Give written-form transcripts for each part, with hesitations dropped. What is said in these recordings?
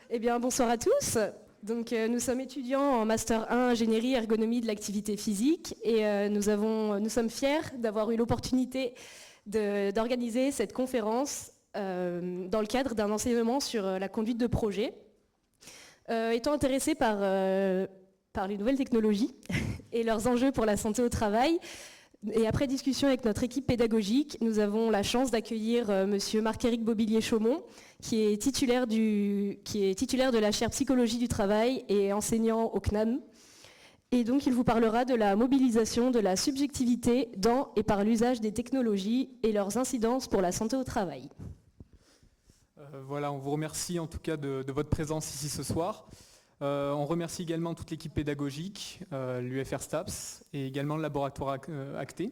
Eh bien, bonsoir à tous. Donc, nous sommes étudiants en Master 1 Ingénierie Ergonomie de l'activité physique et nous sommes fiers d'avoir eu l'opportunité d'organiser cette conférence dans le cadre d'un enseignement sur la conduite de projet. Étant intéressés par les nouvelles technologies et leurs enjeux pour la santé au travail, et après discussion avec notre équipe pédagogique, nous avons la chance d'accueillir monsieur Marc-Éric Bobillier-Chaumont, qui est titulaire de la chaire psychologie du travail et enseignant au CNAM. Et donc, il vous parlera de la mobilisation de la subjectivité dans et par l'usage des technologies et leurs incidences pour la santé au travail. Voilà, on vous remercie en tout cas de votre présence ici ce soir. On remercie également toute l'équipe pédagogique, l'UFR STAPS et également le laboratoire ACTE,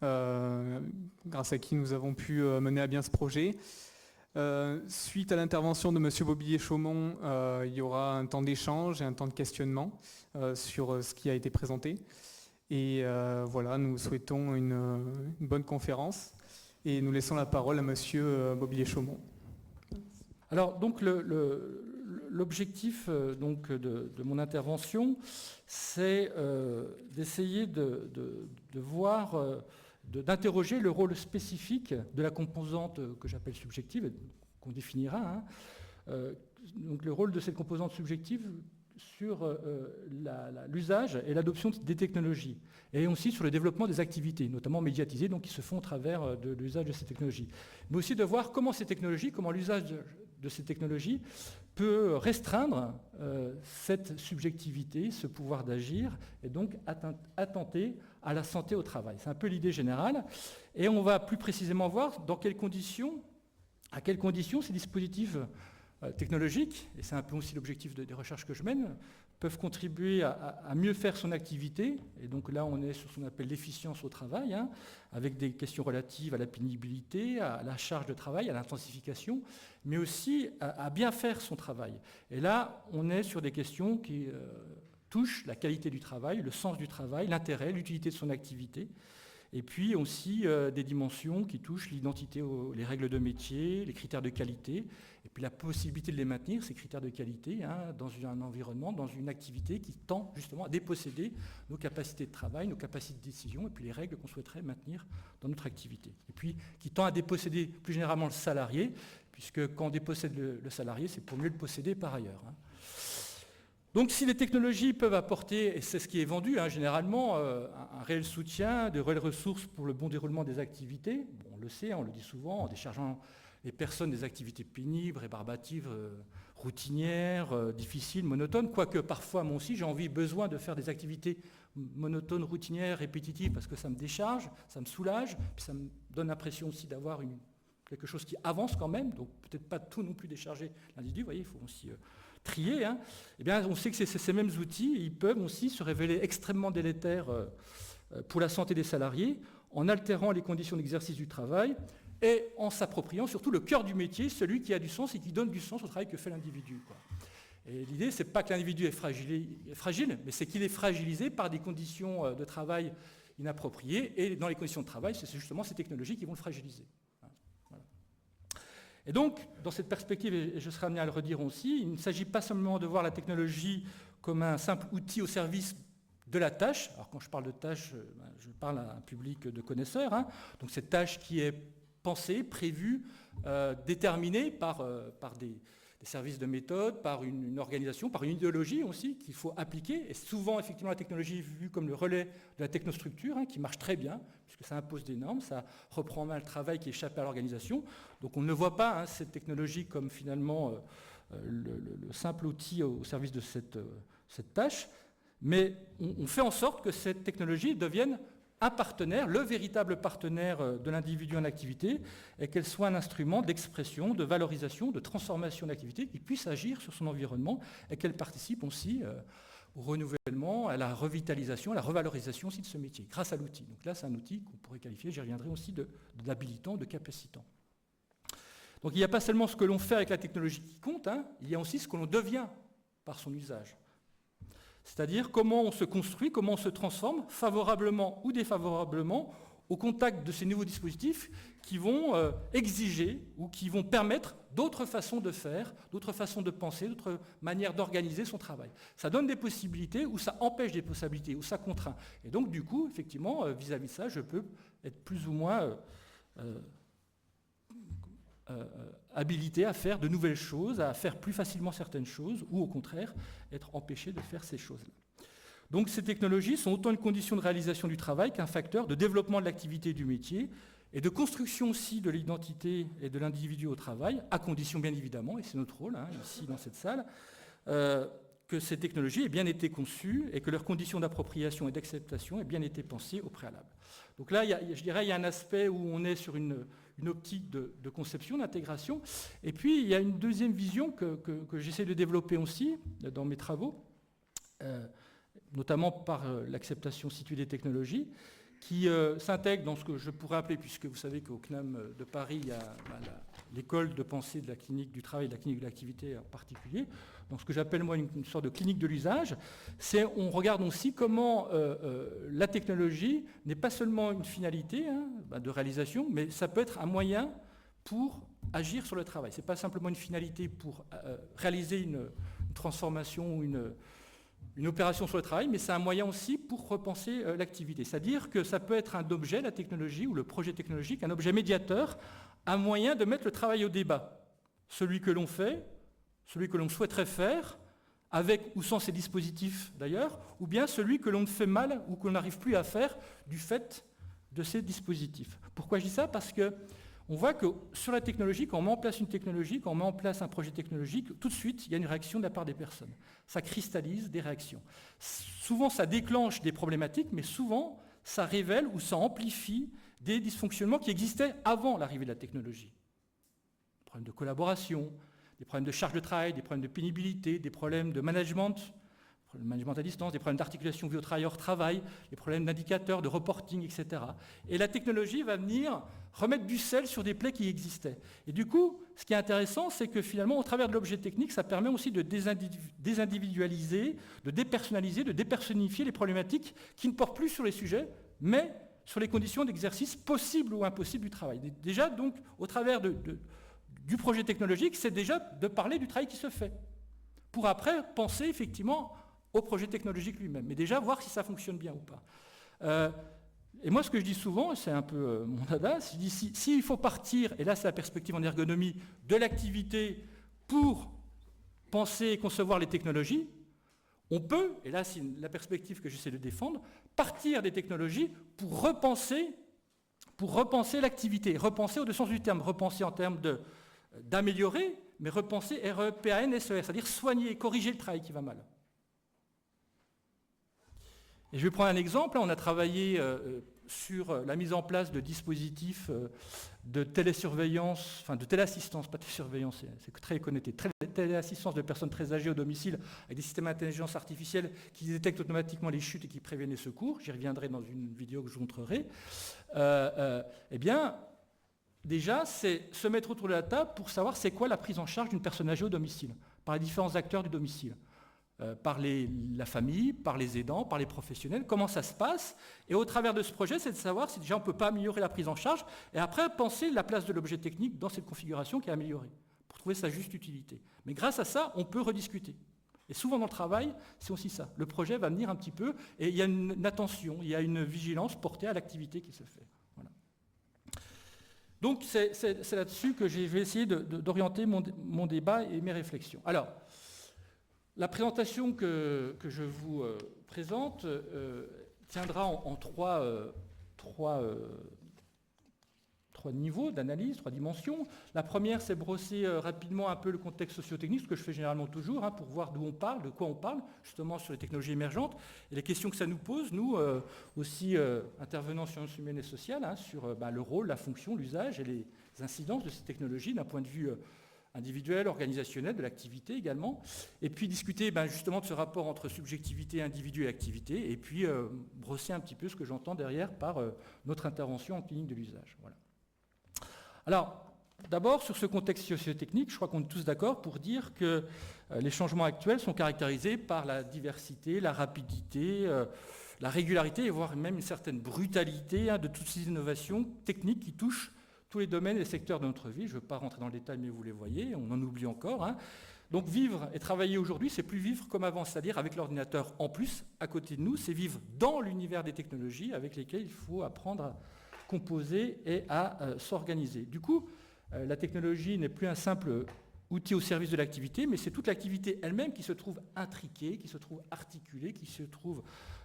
grâce à qui nous avons pu mener à bien ce projet. Suite à l'intervention de M. Bobillier-Chaumont, il y aura un temps d'échange et un temps de questionnement sur ce qui a été présenté. Et voilà, nous souhaitons une bonne conférence et nous laissons la parole à M. Bobillier-Chaumont. Alors, donc, l'objectif de mon intervention, c'est d'essayer de voir, d'interroger le rôle spécifique de la composante que j'appelle subjective, qu'on définira. Donc, le rôle de cette composante subjective sur l'usage et l'adoption des technologies, et aussi sur le développement des activités, notamment médiatisées, donc qui se font au travers de l'usage de ces technologies. Mais aussi de voir comment l'usage de ces technologies peut restreindre cette subjectivité, ce pouvoir d'agir, et donc attenter à la santé au travail. C'est un peu l'idée générale. Et on va plus précisément voir à quelles conditions ces dispositifs technologiques, et c'est un peu aussi l'objectif des recherches que je mène, peuvent contribuer à mieux faire son activité. Et donc là, on est sur ce qu'on appelle l'efficience au travail, avec des questions relatives à la pénibilité, à la charge de travail, à l'intensification, mais aussi à bien faire son travail. Et là, on est sur des questions qui touchent la qualité du travail, le sens du travail, l'intérêt, l'utilité de son activité. Et puis aussi des dimensions qui touchent l'identité, les règles de métier, les critères de qualité, et puis la possibilité de les maintenir, ces critères de qualité, dans un environnement, dans une activité qui tend justement à déposséder nos capacités de travail, nos capacités de décision, et puis les règles qu'on souhaiterait maintenir dans notre activité. Et puis qui tend à déposséder plus généralement le salarié, puisque quand on dépossède le salarié, c'est pour mieux le posséder par ailleurs. Donc si les technologies peuvent apporter, et c'est ce qui est vendu généralement, un réel soutien, de réelles ressources pour le bon déroulement des activités, on le sait, on le dit souvent, en déchargeant les personnes des activités pénibles, rébarbatives, routinières, difficiles, monotones, quoique parfois moi aussi j'ai besoin de faire des activités monotones, routinières, répétitives, parce que ça me décharge, ça me soulage, puis ça me donne l'impression aussi d'avoir quelque chose qui avance quand même, donc peut-être pas tout non plus décharger l'individu, vous voyez, il faut aussi trier. Eh bien, on sait que ces mêmes outils, ils peuvent aussi se révéler extrêmement délétères pour la santé des salariés, en altérant les conditions d'exercice du travail et en s'appropriant surtout le cœur du métier, celui qui a du sens et qui donne du sens au travail que fait l'individu. Et l'idée, c'est pas que l'individu est fragile, mais c'est qu'il est fragilisé par des conditions de travail inappropriées, et dans les conditions de travail, c'est justement ces technologies qui vont le fragiliser. Voilà. Et donc, dans cette perspective, et je serai amené à le redire aussi, il ne s'agit pas seulement de voir la technologie comme un simple outil au service de la tâche. Alors quand je parle de tâche, je parle à un public de connaisseurs. Donc cette tâche qui est pensée, prévue, déterminée par des services de méthode, par une organisation, par une idéologie aussi qu'il faut appliquer. Et souvent, effectivement, la technologie est vue comme le relais de la technostructure, qui marche très bien, puisque ça impose des normes, ça reprend en main le travail qui échappe à l'organisation. Donc on ne voit pas cette technologie comme finalement le simple outil au service de cette tâche, mais on fait en sorte que cette technologie devienne un partenaire, le véritable partenaire de l'individu en activité, et qu'elle soit un instrument d'expression, de valorisation, de transformation d'activité, qui puisse agir sur son environnement, et qu'elle participe aussi au renouvellement, à la revitalisation, à la revalorisation aussi de ce métier, grâce à l'outil. Donc là, c'est un outil qu'on pourrait qualifier, j'y reviendrai aussi, d'habilitant, de capacitant. Donc il n'y a pas seulement ce que l'on fait avec la technologie qui compte, il y a aussi ce que l'on devient par son usage. C'est-à-dire comment on se construit, comment on se transforme, favorablement ou défavorablement, au contact de ces nouveaux dispositifs qui vont exiger ou qui vont permettre d'autres façons de faire, d'autres façons de penser, d'autres manières d'organiser son travail. Ça donne des possibilités ou ça empêche des possibilités ou ça contraint. Et donc du coup, effectivement, vis-à-vis de ça, je peux être plus ou moins habilité à faire de nouvelles choses, à faire plus facilement certaines choses ou au contraire, être empêché de faire ces choses-là. Donc ces technologies sont autant une condition de réalisation du travail qu'un facteur de développement de l'activité du métier et de construction aussi de l'identité et de l'individu au travail, à condition bien évidemment, et c'est notre rôle ici dans cette salle, que ces technologies aient bien été conçues et que leurs conditions d'appropriation et d'acceptation aient bien été pensées au préalable. Donc là, je dirais, il y a un aspect où on est sur une optique de conception, d'intégration, et puis il y a une deuxième vision que j'essaie de développer aussi dans mes travaux, notamment par l'acceptation située des technologies, qui s'intègre dans ce que je pourrais appeler, puisque vous savez qu'au CNAM de Paris, il y a l'école de pensée de la clinique du travail et de la clinique de l'activité en particulier, dans ce que j'appelle moi une sorte de clinique de l'usage, on regarde aussi comment la technologie n'est pas seulement une finalité de réalisation, mais ça peut être un moyen pour agir sur le travail. Ce n'est pas simplement une finalité pour réaliser une transformation ou une opération sur le travail, mais c'est un moyen aussi pour repenser l'activité. C'est-à-dire que ça peut être un objet, la technologie ou le projet technologique, un objet médiateur, un moyen de mettre le travail au débat. Celui que l'on fait, celui que l'on souhaiterait faire, avec ou sans ces dispositifs d'ailleurs, ou bien celui que l'on fait mal ou que l'on n'arrive plus à faire du fait de ces dispositifs. Pourquoi je dis ça ? Parce que on voit que sur la technologie, quand on met en place une technologie, quand on met en place un projet technologique, tout de suite, il y a une réaction de la part des personnes. Ça cristallise des réactions. Souvent, ça déclenche des problématiques, mais souvent, ça révèle ou ça amplifie des dysfonctionnements qui existaient avant l'arrivée de la technologie. Des problèmes de collaboration, des problèmes de charge de travail, des problèmes de pénibilité, des problèmes de management à distance, des problèmes d'articulation vie au travail hors travail, des problèmes d'indicateurs, de reporting, etc. Et la technologie va venir remettre du sel sur des plaies qui existaient. Et du coup, ce qui est intéressant, c'est que finalement, au travers de l'objet technique, ça permet aussi de désindividualiser, de dépersonnaliser, de dépersonnifier les problématiques qui ne portent plus sur les sujets, mais sur les conditions d'exercice possibles ou impossibles du travail. Déjà, donc, au travers du projet technologique, c'est déjà de parler du travail qui se fait, pour après penser effectivement au projet technologique lui-même, mais déjà voir si ça fonctionne bien ou pas. Et moi, ce que je dis souvent, c'est un peu mon dada, je dis s'il faut partir, et là c'est la perspective en ergonomie, de l'activité pour penser et concevoir les technologies, on peut, et là c'est la perspective que j'essaie de défendre, partir des technologies pour repenser l'activité, repenser au sens du terme, repenser en termes d'améliorer, mais repenser REPAN-SER, c'est-à-dire soigner, corriger le travail qui va mal. Et je vais prendre un exemple. On a travaillé sur la mise en place de dispositifs de télésurveillance, enfin de téléassistance, pas de surveillance, c'est très connoté, téléassistance de personnes très âgées au domicile avec des systèmes d'intelligence artificielle qui détectent automatiquement les chutes et qui préviennent les secours. J'y reviendrai dans une vidéo que je vous montrerai. Eh bien, déjà, c'est se mettre autour de la table pour savoir c'est quoi la prise en charge d'une personne âgée au domicile, par les différents acteurs du domicile. Par la famille, par les aidants, par les professionnels, comment ça se passe. Et au travers de ce projet, c'est de savoir si déjà on ne peut pas améliorer la prise en charge, et après penser la place de l'objet technique dans cette configuration qui est améliorée, pour trouver sa juste utilité. Mais grâce à ça, on peut rediscuter. Et souvent dans le travail, c'est aussi ça. Le projet va venir un petit peu, et il y a une attention, il y a une vigilance portée à l'activité qui se fait. Voilà. Donc c'est là-dessus que je vais essayer d'orienter mon débat et mes réflexions. Alors, la présentation que je vous présente tiendra en trois niveaux d'analyse, 3 dimensions. La première, c'est brosser rapidement un peu le contexte socio-technique, ce que je fais généralement toujours, pour voir d'où on parle, de quoi on parle, justement sur les technologies émergentes, et les questions que ça nous pose, nous, aussi intervenants en sciences humaines et sociales, sur le rôle, la fonction, l'usage et les incidences de ces technologies d'un point de vue individuel, organisationnel, de l'activité également, et puis discuter justement de ce rapport entre subjectivité, individu et activité, et puis brosser un petit peu ce que j'entends derrière par notre intervention en clinique de l'usage. Voilà. Alors, d'abord, sur ce contexte socio-technique, je crois qu'on est tous d'accord pour dire que les changements actuels sont caractérisés par la diversité, la rapidité, la régularité, voire même une certaine brutalité de toutes ces innovations techniques qui touchent tous les domaines et les secteurs de notre vie. Je ne veux pas rentrer dans le détail, mais vous les voyez, on en oublie encore. Donc vivre et travailler aujourd'hui, c'est plus vivre comme avant, c'est-à-dire avec l'ordinateur en plus, à côté de nous, c'est vivre dans l'univers des technologies avec lesquelles il faut apprendre à composer et à s'organiser. Du coup, la technologie n'est plus un simple outil au service de l'activité, mais c'est toute l'activité elle-même qui se trouve intriquée, qui se trouve articulée, qui se trouve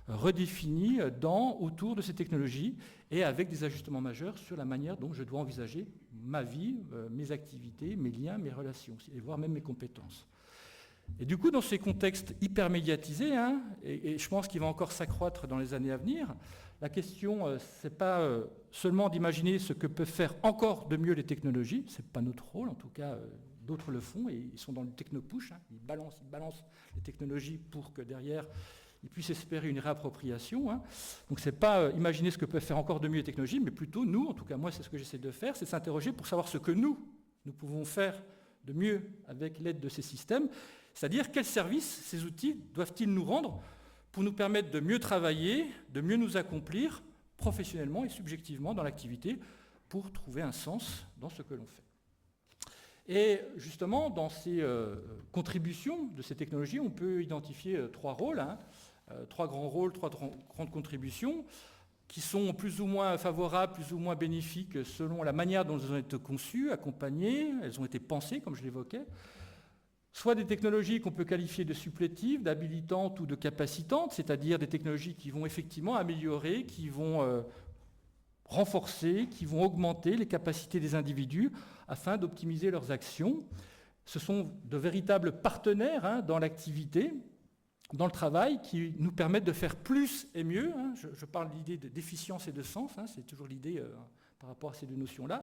redéfinie autour de ces technologies et avec des ajustements majeurs sur la manière dont je dois envisager ma vie, mes activités, mes liens, mes relations, et voire même mes compétences. Et du coup, dans ces contextes hyper médiatisés, et je pense qu'il va encore s'accroître dans les années à venir, la question, ce n'est pas seulement d'imaginer ce que peuvent faire encore de mieux les technologies, ce n'est pas notre rôle, en tout cas, d'autres le font, et ils sont dans le techno-push, ils balancent les technologies pour que derrière, ils puissent espérer une réappropriation. Donc ce n'est pas imaginer ce que peuvent faire encore de mieux les technologies, mais plutôt nous, en tout cas moi c'est ce que j'essaie de faire, c'est s'interroger pour savoir ce que nous pouvons faire de mieux avec l'aide de ces systèmes, c'est-à-dire quels services ces outils doivent-ils nous rendre pour nous permettre de mieux travailler, de mieux nous accomplir professionnellement et subjectivement dans l'activité pour trouver un sens dans ce que l'on fait. Et justement, dans ces contributions de ces technologies, on peut identifier trois rôles, trois grands rôles, trois grandes contributions, qui sont plus ou moins favorables, plus ou moins bénéfiques selon la manière dont elles ont été conçues, accompagnées, elles ont été pensées, comme je l'évoquais. Soit des technologies qu'on peut qualifier de supplétives, d'habilitantes ou de capacitantes, c'est-à-dire des technologies qui vont effectivement améliorer, qui vont renforcer, qui vont augmenter les capacités des individus afin d'optimiser leurs actions. Ce sont de véritables partenaires dans l'activité, dans le travail, qui nous permettent de faire plus et mieux. Je parle de l'idée d'efficience et de sens, c'est toujours l'idée par rapport à ces deux notions-là,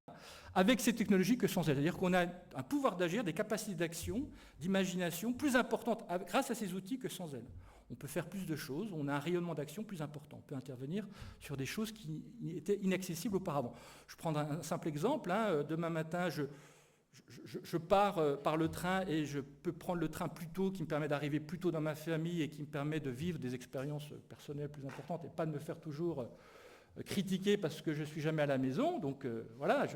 avec ces technologies que sans elles. C'est-à-dire qu'on a un pouvoir d'agir, des capacités d'action, d'imagination plus importantes grâce à ces outils que sans elles. On peut faire plus de choses, on a un rayonnement d'action plus important, on peut intervenir sur des choses qui étaient inaccessibles auparavant. Je prends un simple exemple, demain matin je pars par le train et je peux prendre le train plus tôt, qui me permet d'arriver plus tôt dans ma famille et qui me permet de vivre des expériences personnelles plus importantes et pas de me faire toujours critiquer parce que je ne suis jamais à la maison. Donc voilà,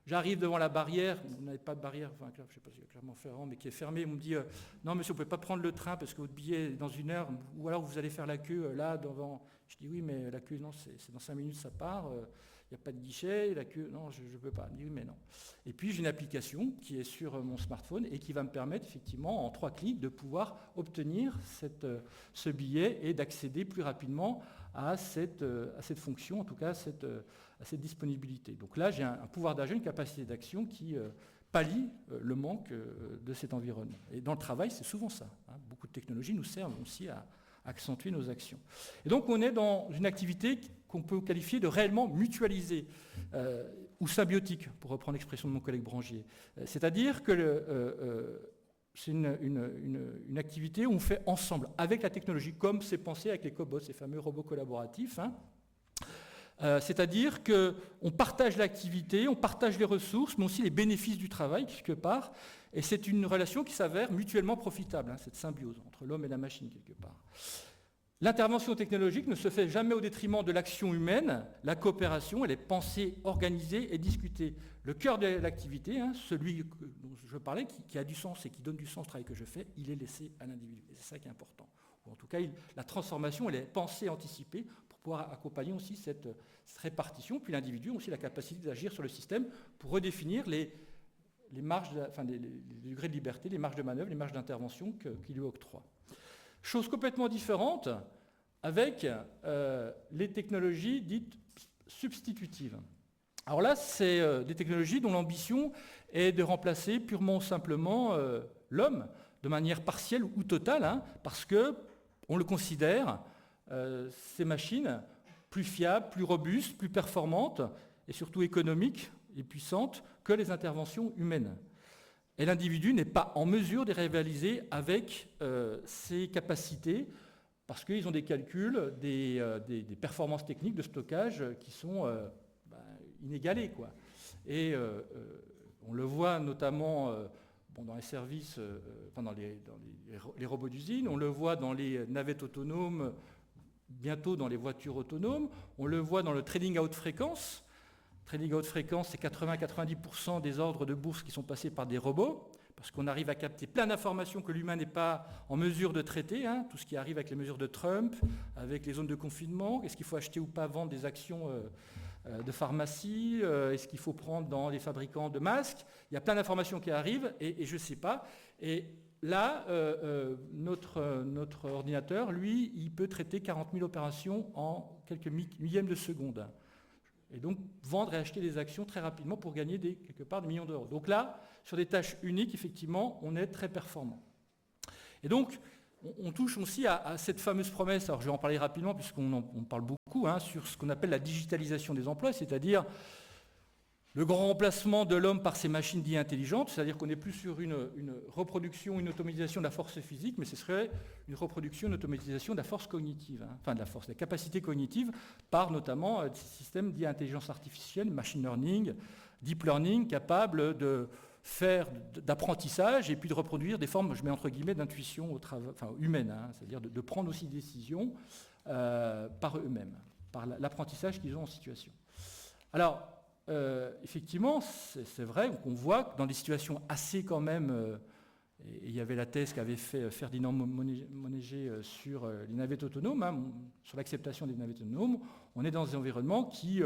j'arrive devant la barrière, vous n'avez pas de barrière, enfin, je ne sais pas si c'est Clermont-Ferrand, mais qui est fermée, on me dit non monsieur, vous ne pouvez pas prendre le train parce que votre billet est dans 1 heure, ou alors vous allez faire la queue là devant. Je dis oui, mais la queue, non, c'est dans 5 minutes, ça part, il n'y a pas de guichet, la queue, non, je ne peux pas. Je dis oui, mais non. Et puis j'ai une application qui est sur mon smartphone et qui va me permettre effectivement en 3 clics de pouvoir obtenir ce billet et d'accéder plus rapidement à cette fonction, en tout cas à cette disponibilité. Donc là, j'ai un pouvoir d'agir, une capacité d'action qui pallie le manque de cet environnement. Et dans le travail, c'est souvent ça. Beaucoup de technologies nous servent aussi à accentuer nos actions. Et donc, on est dans une activité qu'on peut qualifier de réellement mutualisée ou symbiotique, pour reprendre l'expression de mon collègue Brangier. C'est-à-dire que c'est une activité où on fait ensemble, avec la technologie, comme c'est pensé avec les cobots, ces fameux robots collaboratifs. C'est-à-dire qu'on partage l'activité, on partage les ressources, mais aussi les bénéfices du travail, quelque part. Et c'est une relation qui s'avère mutuellement profitable, cette symbiose entre l'homme et la machine, quelque part. L'intervention technologique ne se fait jamais au détriment de l'action humaine. La coopération, elle est pensée, organisée et discutée. Le cœur de l'activité, celui dont je parlais, qui a du sens et qui donne du sens au travail que je fais, il est laissé à l'individu. Et c'est ça qui est important. Ou en tout cas, la transformation, elle est pensée, anticipée, pour pouvoir accompagner aussi cette répartition. Puis l'individu a aussi la capacité d'agir sur le système pour redéfinir les marges, les degrés de liberté, les marges de manœuvre, les marges d'intervention qu'il lui octroie. Chose complètement différente avec les technologies dites substitutives. Alors là, c'est des technologies dont l'ambition est de remplacer purement ou simplement l'homme de manière partielle ou totale, parce qu'on le considère, ces machines, plus fiables, plus robustes, plus performantes et surtout économiques et puissantes que les interventions humaines. Et l'individu n'est pas en mesure de les réaliser avec ses capacités, parce qu'ils ont des calculs, des performances techniques de stockage qui sont inégalées, quoi. Et on le voit notamment dans les services, dans les robots d'usine, on le voit dans les navettes autonomes bientôt dans les voitures autonomes. On le voit dans le trading à haute fréquence. Trading à haute fréquence, c'est 80-90% des ordres de bourse qui sont passés par des robots, parce qu'on arrive à capter plein d'informations que l'humain n'est pas en mesure de traiter, hein, tout ce qui arrive avec les mesures de Trump, avec les zones de confinement, est-ce qu'il faut acheter ou pas vendre des actions de pharmacie, est-ce qu'il faut prendre dans les fabricants de masques, il y a plein d'informations qui arrivent et je ne sais pas. Et là, notre ordinateur, lui, il peut traiter 40 000 opérations en quelques millièmes de seconde. Et donc vendre et acheter des actions très rapidement pour gagner quelque part des millions d'euros. Donc là, sur des tâches uniques, effectivement, on est très performant. Et donc, on touche aussi à cette fameuse promesse, alors je vais en parler rapidement puisqu'on parle beaucoup, hein, sur ce qu'on appelle la digitalisation des emplois, c'est-à-dire le grand remplacement de l'homme par ces machines dites intelligentes, c'est-à-dire qu'on n'est plus sur une reproduction, une automatisation de la force physique, mais ce serait une reproduction, une automatisation de la force cognitive, hein, enfin de la force, de la capacité cognitive, par notamment ces systèmes dits intelligence artificielle, machine learning, deep learning, capables de faire d'apprentissage et puis de reproduire des formes, je mets entre guillemets, d'intuition humaine, hein, c'est-à-dire de prendre aussi des décisions par eux-mêmes, par l'apprentissage qu'ils ont en situation. Alors, effectivement, c'est vrai qu'on voit que dans des situations assez quand même, et il y avait la thèse qu'avait fait Ferdinand Monéger sur les navettes autonomes, hein, sur l'acceptation des navettes autonomes, on est dans des environnements qui,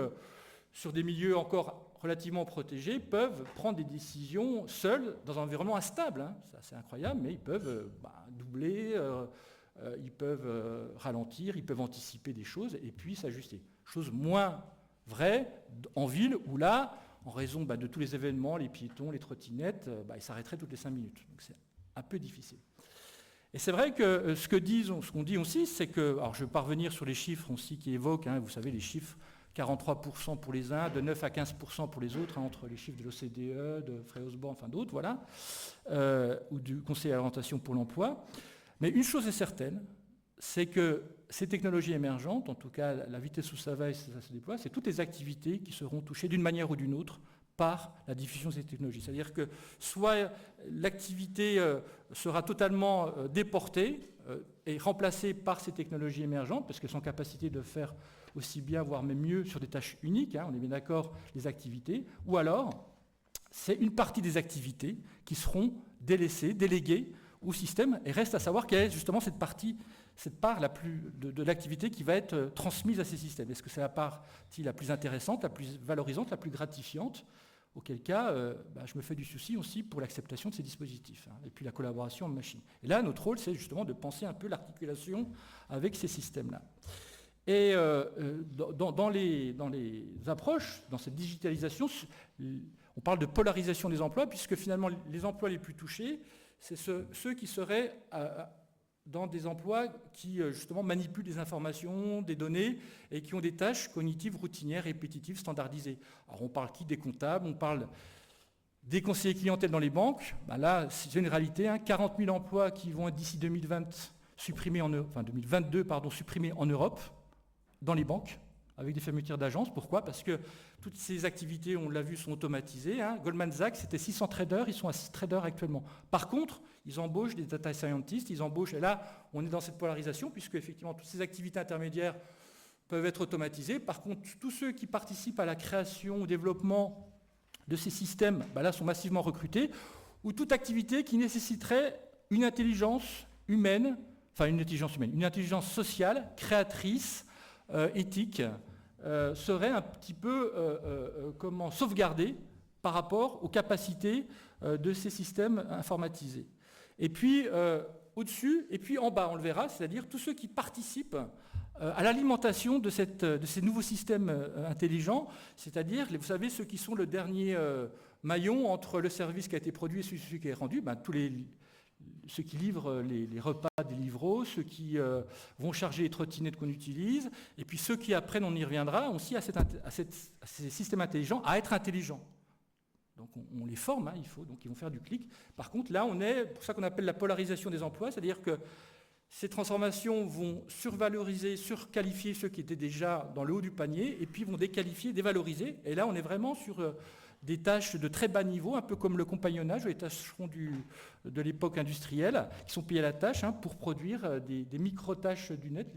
sur des milieux encore relativement protégés, peuvent prendre des décisions seuls dans un environnement instable. Hein. C'est assez incroyable, mais ils peuvent doubler, ils peuvent ralentir, ils peuvent anticiper des choses et puis s'ajuster. Chose moins vrai en ville où là, en raison de tous les événements, les piétons, les trottinettes, ils s'arrêteraient toutes les 5 minutes. Donc c'est un peu difficile. Et c'est vrai que ce qu'on dit aussi, c'est que, alors je vais pas revenir sur les chiffres aussi qui évoquent, hein, vous savez les chiffres, 43% pour les uns, de 9 à 15% pour les autres, hein, entre les chiffres de l'OCDE, de Frey Osborne, enfin d'autres, voilà, ou du Conseil à l'orientation pour l'emploi. Mais une chose est certaine, c'est que ces technologies émergentes, en tout cas la vitesse où ça va et ça se déploie, c'est toutes les activités qui seront touchées d'une manière ou d'une autre par la diffusion de ces technologies. C'est-à-dire que soit l'activité sera totalement déportée et remplacée par ces technologies émergentes, parce qu'elles sont en capacité de faire aussi bien, voire même mieux, sur des tâches uniques, hein, on est bien d'accord, les activités, ou alors c'est une partie des activités qui seront délaissées, déléguées au système, et reste à savoir quelle est justement cette part de l'activité qui va être transmise à ces systèmes. Est-ce que c'est la partie la plus intéressante, la plus valorisante, la plus gratifiante? Auquel cas, je me fais du souci aussi pour l'acceptation de ces dispositifs, hein, et puis la collaboration en machine. Et là, notre rôle, c'est justement de penser un peu l'articulation avec ces systèmes-là. Et dans les approches, dans cette digitalisation, on parle de polarisation des emplois, puisque finalement, les emplois les plus touchés, c'est ceux qui seraient dans des emplois qui, justement, manipulent des informations, des données, et qui ont des tâches cognitives, routinières, répétitives, standardisées. Alors, on parle des comptables, on parle des conseillers clientèle dans les banques. Là, c'est une réalité, hein, 40 000 emplois qui vont être d'ici 2022, supprimés en Europe, dans les banques, avec des fermetures d'agences. Pourquoi? Parce que toutes ces activités, on l'a vu, sont automatisées. Hein. Goldman Sachs, c'était 600 traders, ils sont à 6 traders actuellement. Par contre, ils embauchent des data scientists, ils embauchent, et là, on est dans cette polarisation, puisque effectivement, toutes ces activités intermédiaires peuvent être automatisées. Par contre, tous ceux qui participent à la création, au développement de ces systèmes, là, sont massivement recrutés, ou toute activité qui nécessiterait une intelligence humaine, une intelligence sociale, créatrice, éthique, serait un petit peu sauvegardée par rapport aux capacités de ces systèmes informatisés. Et puis au-dessus, et puis en bas, on le verra, c'est-à-dire tous ceux qui participent à l'alimentation de ces nouveaux systèmes intelligents, c'est-à-dire, vous savez, ceux qui sont le dernier maillon entre le service qui a été produit et celui qui est rendu, ceux qui livrent les repas des livreaux, ceux qui vont charger les trottinettes qu'on utilise, et puis ceux qui, après, on y reviendra, aussi à ces systèmes intelligents, à être intelligents. Donc on les forme, hein, donc ils vont faire du clic. Par contre, là, on est, pour ça qu'on appelle la polarisation des emplois, c'est-à-dire que ces transformations vont survaloriser, surqualifier ceux qui étaient déjà dans le haut du panier, et puis vont déqualifier, dévaloriser. Et là, on est vraiment sur des tâches de très bas niveau, un peu comme le compagnonnage, les tâcherons de l'époque industrielle, qui sont payés à la tâche, hein, pour produire des micro-tâches du net,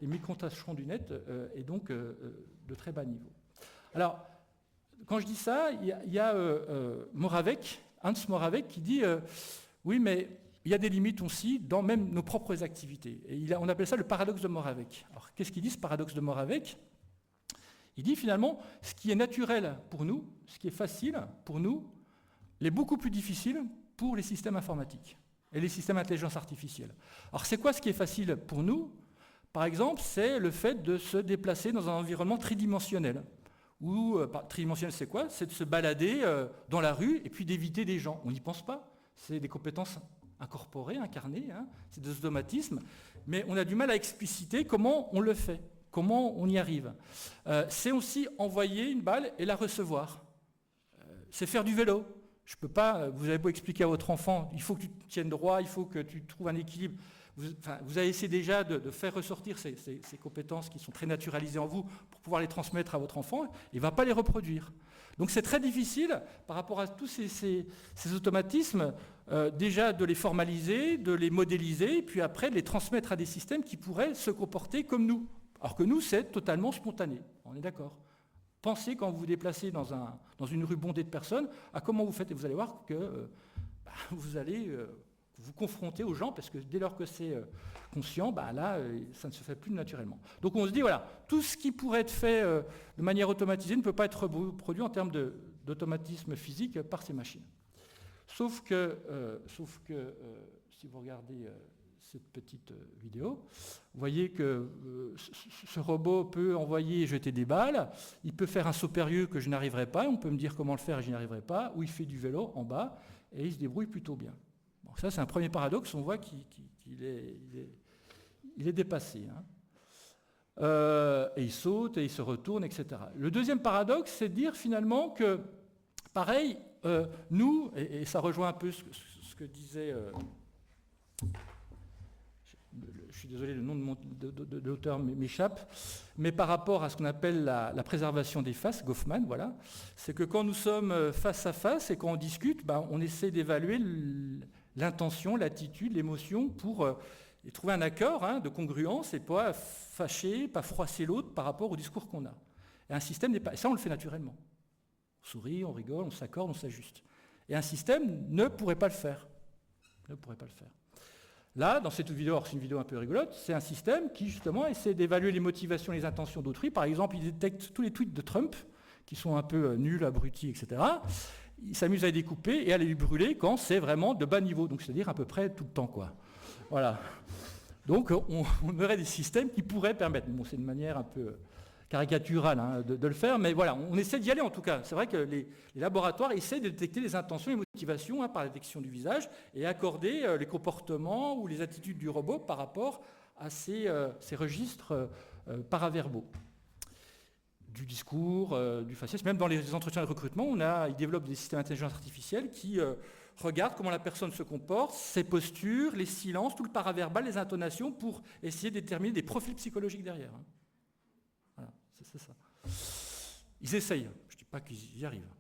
les micro-tâcherons du net et donc de très bas niveau. Alors, quand je dis ça, il y a Moravec, Hans Moravec, qui dit oui, mais il y a des limites aussi dans même nos propres activités. Et on appelle ça le paradoxe de Moravec. Alors, qu'est-ce qu'il dit, ce paradoxe de Moravec? Il dit finalement, ce qui est naturel pour nous, ce qui est facile pour nous, l'est beaucoup plus difficile pour les systèmes informatiques et les systèmes d'intelligence artificielle. Alors, c'est quoi ce qui est facile pour nous? Par exemple, c'est le fait de se déplacer dans un environnement tridimensionnel. Tridimensionnel, c'est quoi? C'est de se balader dans la rue et puis d'éviter des gens. On n'y pense pas. C'est des compétences incorporées, incarnées, hein. C'est des automatismes. Mais on a du mal à expliciter comment on le fait, comment on y arrive. C'est aussi envoyer une balle et la recevoir. C'est faire du vélo. Je peux pas, vous avez beau expliquer à votre enfant, il faut que tu te tiennes droit, il faut que tu trouves un équilibre. Vous avez essayé déjà de faire ressortir ces compétences qui sont très naturalisées en vous pour pouvoir les transmettre à votre enfant, il ne va pas les reproduire. Donc c'est très difficile, par rapport à tous ces automatismes, déjà de les formaliser, de les modéliser, et puis après de les transmettre à des systèmes qui pourraient se comporter comme nous. Alors que nous, c'est totalement spontané, on est d'accord. Pensez quand vous vous déplacez dans une rue bondée de personnes, à comment vous faites, et vous allez voir que vous allez... vous confrontez aux gens, parce que dès lors que c'est conscient, là, ça ne se fait plus naturellement. Donc on se dit, voilà, tout ce qui pourrait être fait de manière automatisée ne peut pas être produit en termes d'automatisme physique par ces machines. Sauf que si vous regardez cette petite vidéo, vous voyez que ce robot peut envoyer et jeter des balles, il peut faire un saut périlleux que je n'arriverai pas, on peut me dire comment le faire et je n'y arriverai pas, ou il fait du vélo en bas, et il se débrouille plutôt bien. Bon, ça, c'est un premier paradoxe, on voit qu'il est dépassé. Hein. Et il saute, et il se retourne, etc. Le deuxième paradoxe, c'est de dire finalement que, pareil, nous, et ça rejoint un peu ce que disait... je suis désolé, le nom de l'auteur m'échappe, mais par rapport à ce qu'on appelle la préservation des faces, Goffman, voilà, c'est que quand nous sommes face à face et quand on discute, on essaie d'évaluer l'intention, l'attitude, l'émotion pour trouver un accord de congruence et pas fâcher, pas froisser l'autre par rapport au discours qu'on a. Et un système n'est pas... Ça, on le fait naturellement. On sourit, on rigole, on s'accorde, on s'ajuste. Et un système ne pourrait pas le faire. Ne pourrait pas le faire. Là, dans cette vidéo, alors c'est une vidéo un peu rigolote, c'est un système qui justement essaie d'évaluer les motivations et les intentions d'autrui. Par exemple, il détecte tous les tweets de Trump, qui sont un peu nuls, abrutis, etc. Il s'amuse à les découper et à les brûler quand c'est vraiment de bas niveau, donc c'est-à-dire à peu près tout le temps, quoi. Voilà. Donc on aurait des systèmes qui pourraient permettre, bon, c'est une manière un peu caricaturale de le faire, mais voilà, on essaie d'y aller en tout cas. C'est vrai que les laboratoires essaient de détecter les intentions et les motivations par la détection du visage et accorder les comportements ou les attitudes du robot par rapport à ces registres paraverbaux. Du discours, du faciès, même dans les entretiens de recrutement, ils développent des systèmes d'intelligence artificielle qui regardent comment la personne se comporte, ses postures, les silences, tout le paraverbal, les intonations, pour essayer de déterminer des profils psychologiques derrière. Voilà, c'est ça. Ils essayent, je ne dis pas qu'ils y arrivent,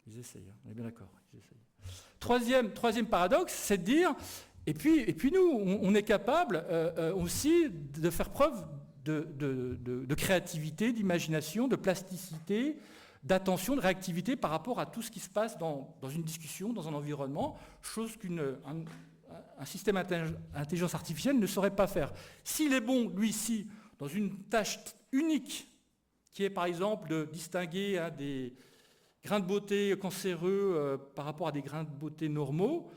ils essayent, on est bien d'accord, ils essayent. Troisième paradoxe, c'est de dire, et puis nous, on est capable aussi de faire preuve de créativité, d'imagination, de plasticité, d'attention, de réactivité par rapport à tout ce qui se passe dans une discussion, dans un environnement, chose qu'un système d'intelligence artificielle ne saurait pas faire. S'il est bon, lui, ici, dans une tâche unique, qui est par exemple de distinguer des grains de beauté cancéreux par rapport à des grains de beauté normaux,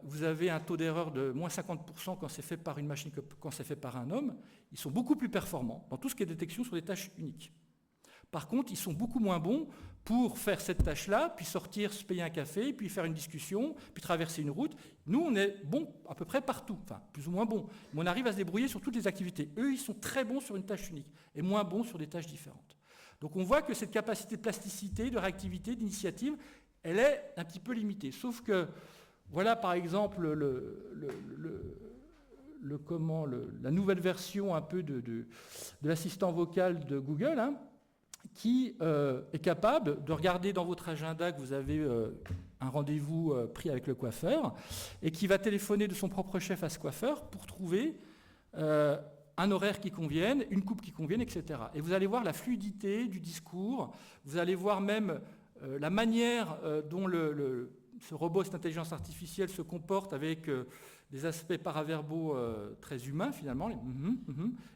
vous avez un taux d'erreur de moins 50% quand c'est fait par une machine que quand c'est fait par un homme. Ils sont beaucoup plus performants dans tout ce qui est détection sur des tâches uniques. Par contre, ils sont beaucoup moins bons pour faire cette tâche-là, puis sortir, se payer un café, puis faire une discussion, puis traverser une route. Nous, on est bons à peu près partout, enfin plus ou moins bons, mais on arrive à se débrouiller sur toutes les activités. Eux, ils sont très bons sur une tâche unique et moins bons sur des tâches différentes. Donc on voit que cette capacité de plasticité, de réactivité, d'initiative, elle est un petit peu limitée. Sauf que, voilà par exemple la nouvelle version un peu de l'assistant vocal de Google, qui est capable de regarder dans votre agenda que vous avez un rendez-vous pris avec le coiffeur et qui va téléphoner de son propre chef à ce coiffeur pour trouver un horaire qui convienne, une coupe qui convienne, etc. Et vous allez voir la fluidité du discours, vous allez voir même la manière dont ce robot, cette intelligence artificielle se comporte avec des aspects paraverbaux très humains finalement,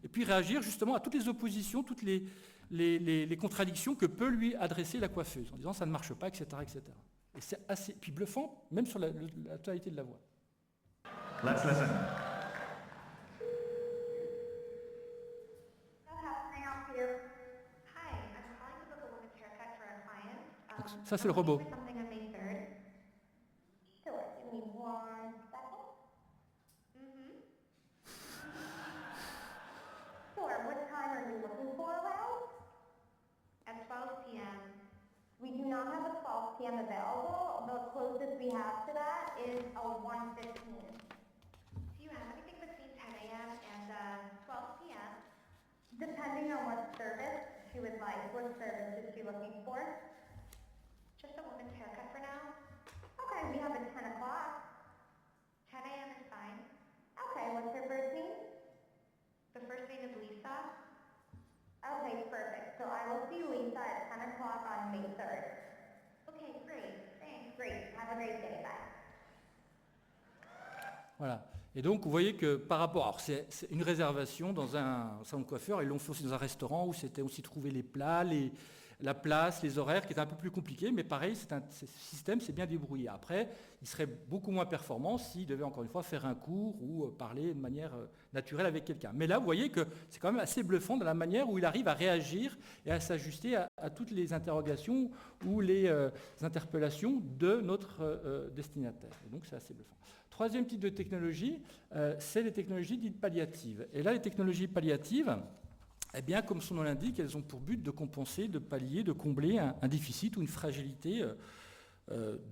et puis réagir justement à toutes les oppositions, toutes les contradictions que peut lui adresser la coiffeuse, en disant ça ne marche pas, etc. etc. Et c'est assez puis bluffant, même sur la tonalité de la voix. Let's listen. Donc, ça c'est le robot. We do not have a 12 p.m. available. The closest we have to that is a 1:15. Do you have anything between 10 a.m. and 12 p.m.? Depending on what service she would like. What service is she looking for? Just a woman's haircut for now. Okay, we have a 10 o'clock. 10 a.m. is fine. Okay, what's her first name? The first name is Lisa. Okay, perfect. So I will see Lisa at 10 o'clock on May 3rd. Okay, great. Thanks. Great. Have a great day. Bye. Voilà. Et donc, vous voyez que par rapport... Alors, c'est une réservation dans un salon de coiffeur. Ils l'ont fait aussi dans un restaurant où c'était aussi trouver les plats, la place, les horaires, qui étaient un peu plus compliqués. Mais pareil, ce système s'est bien débrouillé. Après, il serait beaucoup moins performant s'il devait, encore une fois, faire un cours ou parler de manière naturelle avec quelqu'un. Mais là, vous voyez que c'est quand même assez bluffant dans la manière où il arrive à réagir et à s'ajuster à toutes les interrogations ou les interpellations de notre destinataire. Et donc, c'est assez bluffant. Troisième type de technologie, c'est les technologies dites palliatives. Et là, les technologies palliatives, eh bien, comme son nom l'indique, elles ont pour but de compenser, de pallier, de combler un déficit ou une fragilité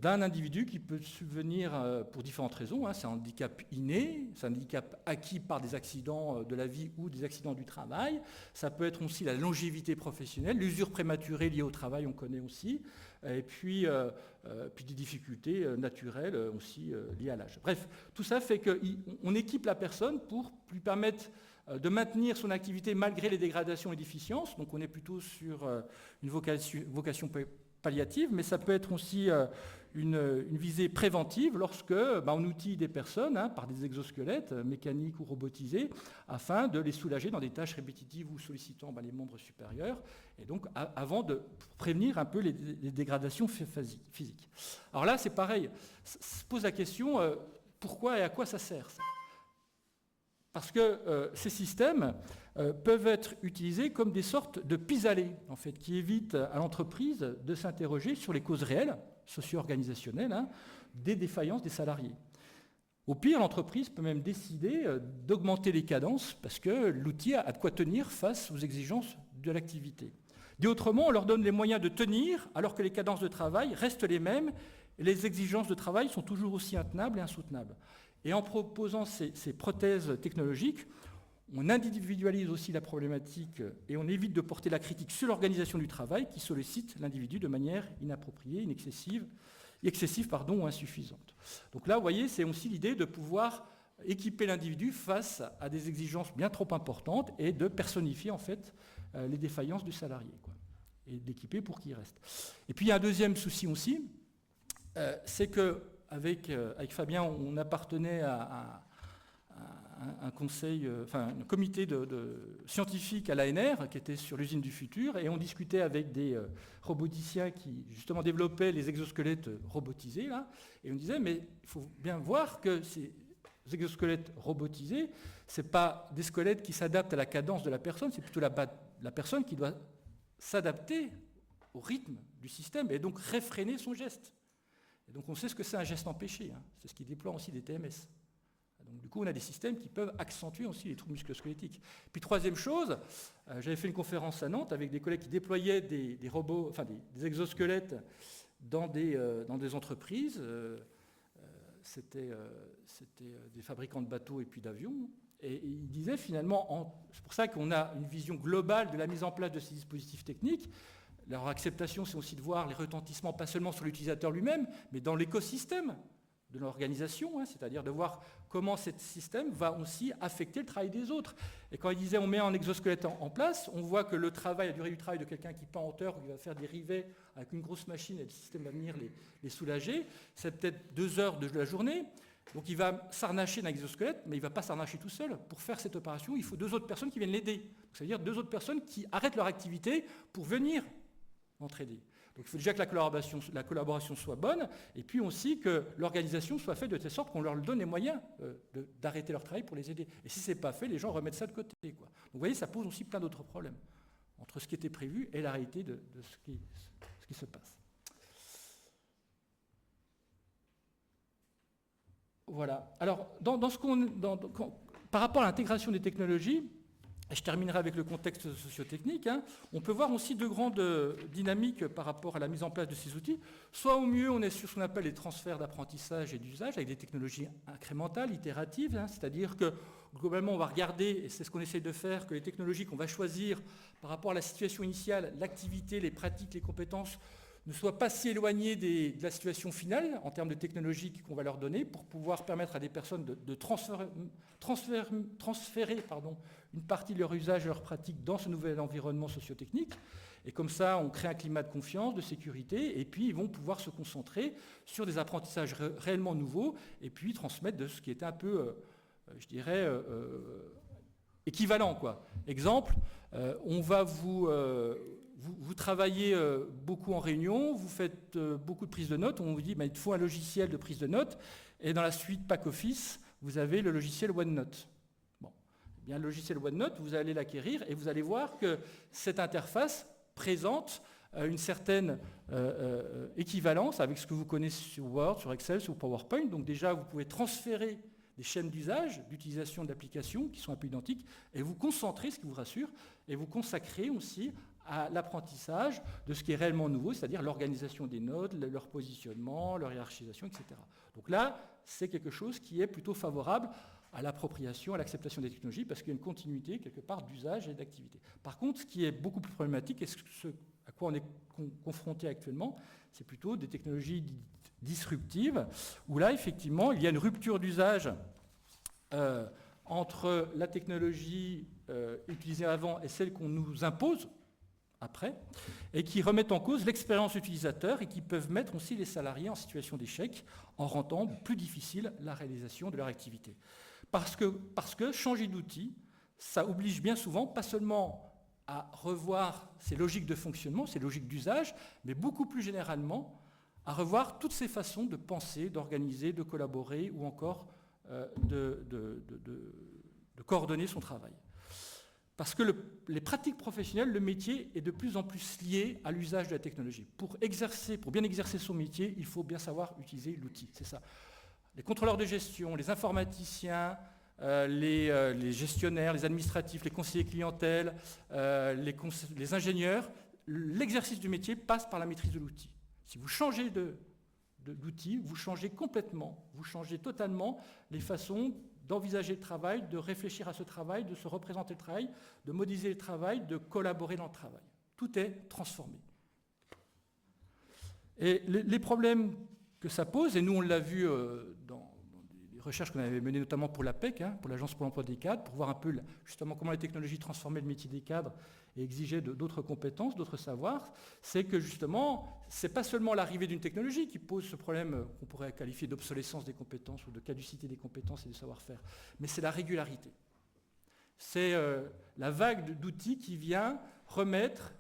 d'un individu qui peut subvenir pour différentes raisons. C'est un handicap inné, c'est un handicap acquis par des accidents de la vie ou des accidents du travail. Ça peut être aussi la longévité professionnelle, l'usure prématurée liée au travail, on connaît aussi, et puis des difficultés naturelles aussi liées à l'âge. Bref, tout ça fait qu'on équipe la personne pour lui permettre de maintenir son activité malgré les dégradations et déficiences. Donc on est plutôt sur une vocation palliative, mais ça peut être aussi une visée préventive lorsque on outille des personnes par des exosquelettes mécaniques ou robotisés afin de les soulager dans des tâches répétitives ou sollicitant les membres supérieurs, et donc avant de prévenir un peu les dégradations physiques. Alors là, c'est pareil, se pose la question pourquoi et à quoi ça sert ça ? Parce que ces systèmes peuvent être utilisés comme des sortes de pis-aller, en fait, qui évitent à l'entreprise de s'interroger sur les causes réelles, socio-organisationnelles, des défaillances des salariés. Au pire, l'entreprise peut même décider d'augmenter les cadences parce que l'outil a de quoi tenir face aux exigences de l'activité. Dit autrement, on leur donne les moyens de tenir alors que les cadences de travail restent les mêmes et les exigences de travail sont toujours aussi intenables et insoutenables. Et en proposant ces prothèses technologiques, on individualise aussi la problématique et on évite de porter la critique sur l'organisation du travail qui sollicite l'individu de manière inappropriée, excessive ou insuffisante. Donc là, vous voyez, c'est aussi l'idée de pouvoir équiper l'individu face à des exigences bien trop importantes et de personnifier en fait les défaillances du salarié, et d'équiper pour qu'il reste. Et puis il y a un deuxième souci aussi, c'est que avec Fabien, on appartenait à un conseil, un comité de scientifiques à l'ANR qui était sur l'usine du futur, et on discutait avec des roboticiens qui justement développaient les exosquelettes robotisés là, et on disait mais il faut bien voir que ces exosquelettes robotisés, c'est pas des squelettes qui s'adaptent à la cadence de la personne, c'est plutôt la personne qui doit s'adapter au rythme du système et donc réfréner son geste. Et donc on sait ce que c'est un geste empêché, c'est ce qui déploie aussi des TMS. Donc du coup on a des systèmes qui peuvent accentuer aussi les troubles musculo-squelettiques. Puis troisième chose, j'avais fait une conférence à Nantes avec des collègues qui déployaient des robots, enfin des exosquelettes dans des entreprises. C'était des fabricants de bateaux et puis d'avions. Et ils disaient finalement, c'est pour ça qu'on a une vision globale de la mise en place de ces dispositifs techniques. Leur acceptation, c'est aussi de voir les retentissements, pas seulement sur l'utilisateur lui-même, mais dans l'écosystème l'organisation, c'est-à-dire de voir comment ce système va aussi affecter le travail des autres. Et quand il disait on met un exosquelette en place, on voit que la durée du travail de quelqu'un qui peint en hauteur, qui va faire des rivets avec une grosse machine et le système va venir les soulager, c'est peut-être 2 heures de la journée. Donc il va s'arnacher d'un exosquelette, mais il ne va pas s'arnacher tout seul. Pour faire cette opération, il faut 2 autres personnes qui viennent l'aider. C'est-à-dire 2 autres personnes qui arrêtent leur activité pour venir l'entraider. Donc il faut déjà que la collaboration soit bonne, et puis aussi que l'organisation soit faite de telle sorte qu'on leur donne les moyens d'arrêter leur travail pour les aider. Et si ce n'est pas fait, les gens remettent ça de côté, quoi. Donc vous voyez, ça pose aussi plein d'autres problèmes entre ce qui était prévu et la réalité de ce qui se passe. Voilà. Alors, par rapport à l'intégration des technologies, et je terminerai avec le contexte sociotechnique, on peut voir aussi 2 grandes dynamiques par rapport à la mise en place de ces outils. Soit au mieux, on est sur ce qu'on appelle les transferts d'apprentissage et d'usage avec des technologies incrémentales, itératives, c'est-à-dire que globalement, on va regarder, et c'est ce qu'on essaie de faire, que les technologies qu'on va choisir par rapport à la situation initiale, l'activité, les pratiques, les compétences, ne soient pas si éloignées de la situation finale en termes de technologie qu'on va leur donner pour pouvoir permettre à des personnes de transférer une partie de leur usage et leur pratique dans ce nouvel environnement sociotechnique. Et comme ça, on crée un climat de confiance, de sécurité, et puis ils vont pouvoir se concentrer sur des apprentissages réellement nouveaux et puis transmettre de ce qui était un peu, je dirais, équivalent, quoi. Exemple, on va vous travaillez beaucoup en réunion, vous faites beaucoup de prises de notes, on vous dit il faut un logiciel de prise de notes, et dans la suite Pack Office, vous avez le logiciel OneNote. Bon. Eh bien, le logiciel OneNote, vous allez l'acquérir et vous allez voir que cette interface présente une certaine équivalence avec ce que vous connaissez sur Word, sur Excel, sur PowerPoint. Donc déjà, vous pouvez transférer des chaînes d'usage, d'utilisation de l'application qui sont un peu identiques, et vous concentrer, ce qui vous rassure, et vous consacrer aussi à l'apprentissage de ce qui est réellement nouveau, c'est-à-dire l'organisation des nodes, leur positionnement, leur hiérarchisation, etc. Donc là, c'est quelque chose qui est plutôt favorable à l'appropriation, à l'acceptation des technologies, parce qu'il y a une continuité, quelque part, d'usage et d'activité. Par contre, ce qui est beaucoup plus problématique, et ce à quoi on est confronté actuellement, c'est plutôt des technologies disruptives, où là, effectivement, il y a une rupture d'usage entre la technologie utilisée avant et celle qu'on nous impose après, et qui remettent en cause l'expérience utilisateur et qui peuvent mettre aussi les salariés en situation d'échec en rendant plus difficile la réalisation de leur activité. Parce que changer d'outil, ça oblige bien souvent pas seulement à revoir ses logiques de fonctionnement, ses logiques d'usage, mais beaucoup plus généralement à revoir toutes ces façons de penser, d'organiser, de collaborer ou encore de coordonner son travail. Parce que les pratiques professionnelles, le métier est de plus en plus lié à l'usage de la technologie. Pour bien exercer son métier, il faut bien savoir utiliser l'outil, c'est ça. Les contrôleurs de gestion, les informaticiens, les gestionnaires, les administratifs, les conseillers clientèle, les ingénieurs, l'exercice du métier passe par la maîtrise de l'outil. Si vous changez d'outil, vous changez complètement, vous changez totalement les façons d'envisager le travail, de réfléchir à ce travail, de se représenter le travail, de modéliser le travail, de collaborer dans le travail. Tout est transformé. Et les problèmes que ça pose, et nous on l'a vu dans les recherches qu'on avait menées notamment pour l'APEC, pour l'Agence pour l'emploi des cadres, pour voir un peu justement comment les technologies transformaient le métier des cadres et exigeaient d'autres compétences, d'autres savoirs, c'est que justement, ce n'est pas seulement l'arrivée d'une technologie qui pose ce problème qu'on pourrait qualifier d'obsolescence des compétences ou de caducité des compétences et du savoir-faire, mais c'est la régularité. C'est la vague d'outils qui vient remettre,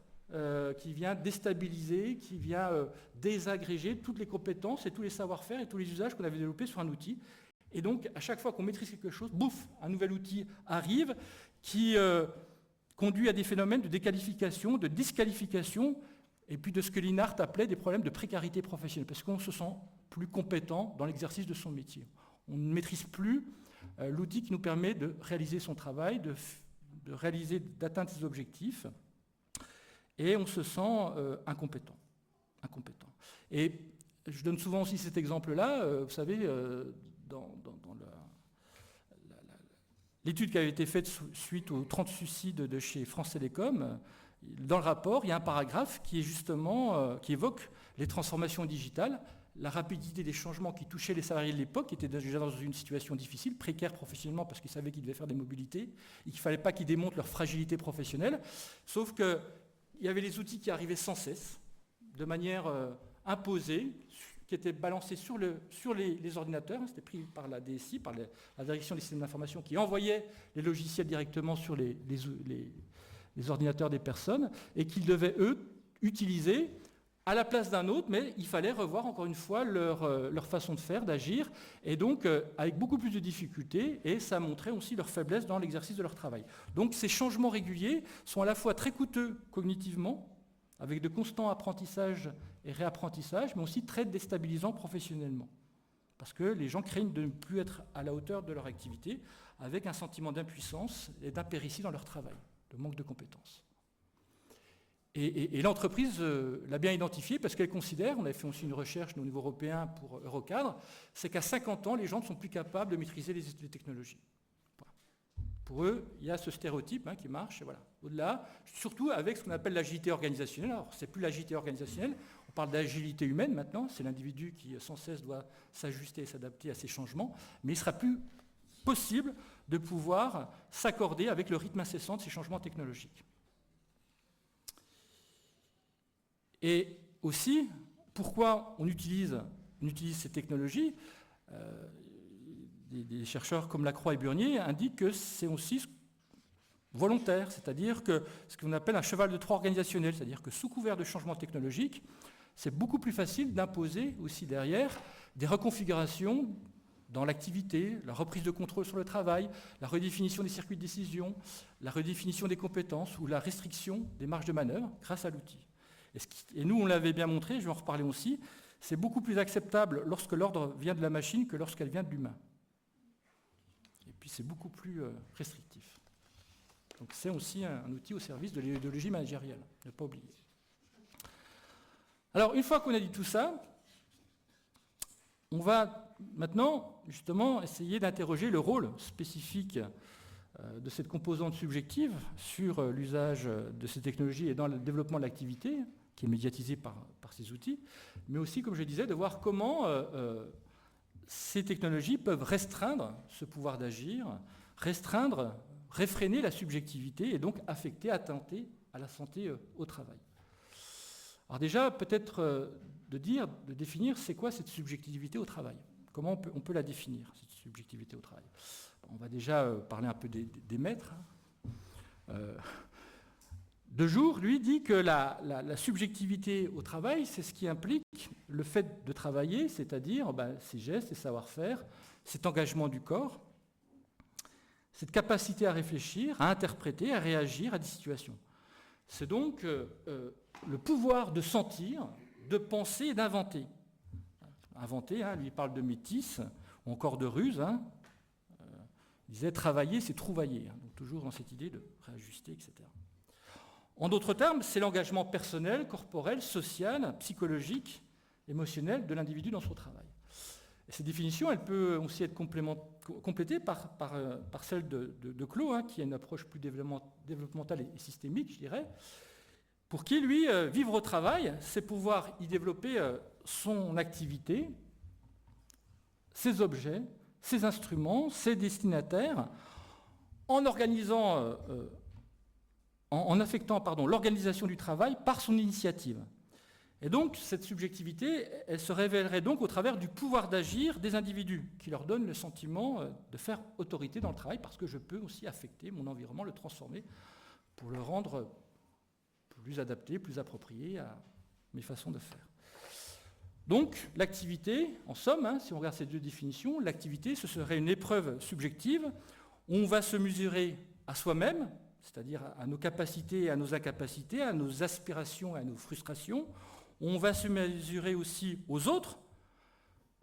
qui vient déstabiliser, qui vient désagréger toutes les compétences et tous les savoir-faire et tous les usages qu'on avait développés sur un outil. Et donc, à chaque fois qu'on maîtrise quelque chose, bouf, un nouvel outil arrive qui conduit à des phénomènes de déqualification, de disqualification, et puis de ce que Linhart appelait des problèmes de précarité professionnelle, parce qu'on se sent plus compétent dans l'exercice de son métier. On ne maîtrise plus l'outil qui nous permet de réaliser son travail, d'atteindre ses objectifs, et on se sent incompétent. Et je donne souvent aussi cet exemple-là, vous savez, dans l'étude qui avait été faite suite aux 30 suicides de chez France Télécom, dans le rapport, il y a un paragraphe qui est justement qui évoque les transformations digitales, la rapidité des changements qui touchaient les salariés de l'époque, qui étaient déjà dans une situation difficile, précaire professionnellement parce qu'ils savaient qu'ils devaient faire des mobilités et qu'il ne fallait pas qu'ils démontrent leur fragilité professionnelle. Sauf qu'il y avait les outils qui arrivaient sans cesse, de manière imposée, qui étaient balancés sur les ordinateurs. C'était pris par la DSI, par la Direction des systèmes d'information, qui envoyait les logiciels directement sur les ordinateurs des personnes et qu'ils devaient, eux, utiliser à la place d'un autre, mais il fallait revoir encore une fois leur façon de faire, d'agir, et donc avec beaucoup plus de difficultés, et ça montrait aussi leur faiblesse dans l'exercice de leur travail. Donc ces changements réguliers sont à la fois très coûteux cognitivement, avec de constants apprentissages et réapprentissages, mais aussi très déstabilisants professionnellement, parce que les gens craignent de ne plus être à la hauteur de leur activité, avec un sentiment d'impuissance et d'impéritie dans leur travail, de manque de compétences. Et l'entreprise l'a bien identifié parce qu'elle considère, on avait fait aussi une recherche au niveau européen pour Eurocadre, c'est qu'à 50 ans, les gens ne sont plus capables de maîtriser les technologies. Voilà. Pour eux, il y a ce stéréotype qui marche. Et voilà. Au-delà, surtout avec ce qu'on appelle l'agilité organisationnelle. Alors, ce n'est plus l'agilité organisationnelle, on parle d'agilité humaine maintenant, c'est l'individu qui sans cesse doit s'ajuster et s'adapter à ces changements, mais il ne sera plus possible de pouvoir s'accorder avec le rythme incessant de ces changements technologiques. Et aussi, pourquoi on utilise ces technologies des chercheurs comme Lacroix et Burnier indiquent que c'est aussi volontaire, c'est-à-dire que ce qu'on appelle un cheval de Troie organisationnel, c'est-à-dire que sous couvert de changements technologiques, c'est beaucoup plus facile d'imposer aussi derrière des reconfigurations dans l'activité, la reprise de contrôle sur le travail, la redéfinition des circuits de décision, la redéfinition des compétences ou la restriction des marges de manœuvre grâce à l'outil. Et nous, on l'avait bien montré, je vais en reparler aussi, c'est beaucoup plus acceptable lorsque l'ordre vient de la machine que lorsqu'elle vient de l'humain. Et puis c'est beaucoup plus restrictif. Donc c'est aussi un outil au service de l'idéologie managériale, ne pas oublier. Alors une fois qu'on a dit tout ça, on va maintenant justement essayer d'interroger le rôle spécifique de cette composante subjective sur l'usage de ces technologies et dans le développement de l'activité, qui est médiatisé par ces outils, mais aussi, comme je disais, de voir comment ces technologies peuvent restreindre ce pouvoir d'agir, réfréner la subjectivité et donc affecter, attenter à la santé au travail. Alors déjà, peut-être de définir c'est quoi cette subjectivité au travail. Comment on peut la définir, cette subjectivité au travail. On va déjà parler un peu des maîtres. De Jour, lui, dit que la subjectivité au travail, c'est ce qui implique le fait de travailler, c'est-à-dire ces gestes, ces savoir-faire, cet engagement du corps, cette capacité à réfléchir, à interpréter, à réagir à des situations. C'est donc le pouvoir de sentir, de penser et d'inventer. Inventer, lui il parle de métis, ou encore de ruse. Il disait travailler, c'est trouvailler. Donc toujours dans cette idée de réajuster, etc. En d'autres termes, c'est l'engagement personnel, corporel, social, psychologique, émotionnel de l'individu dans son travail. Et cette définition, elle peut aussi être complétée par celle de Clot, qui a une approche plus développementale et systémique, je dirais, pour qui, lui, vivre au travail, c'est pouvoir y développer son activité, ses objets, ses instruments, ses destinataires, en organisant, en affectant l'organisation du travail par son initiative. Et donc, cette subjectivité, elle se révélerait donc au travers du pouvoir d'agir des individus, qui leur donne le sentiment de faire autorité dans le travail, parce que je peux aussi affecter mon environnement, le transformer, pour le rendre plus adapté, plus approprié à mes façons de faire. Donc, l'activité, en somme, si on regarde ces deux définitions, l'activité, ce serait une épreuve subjective où on va se mesurer à soi-même, c'est-à-dire à nos capacités, à nos incapacités, à nos aspirations, à nos frustrations. On va se mesurer aussi aux autres,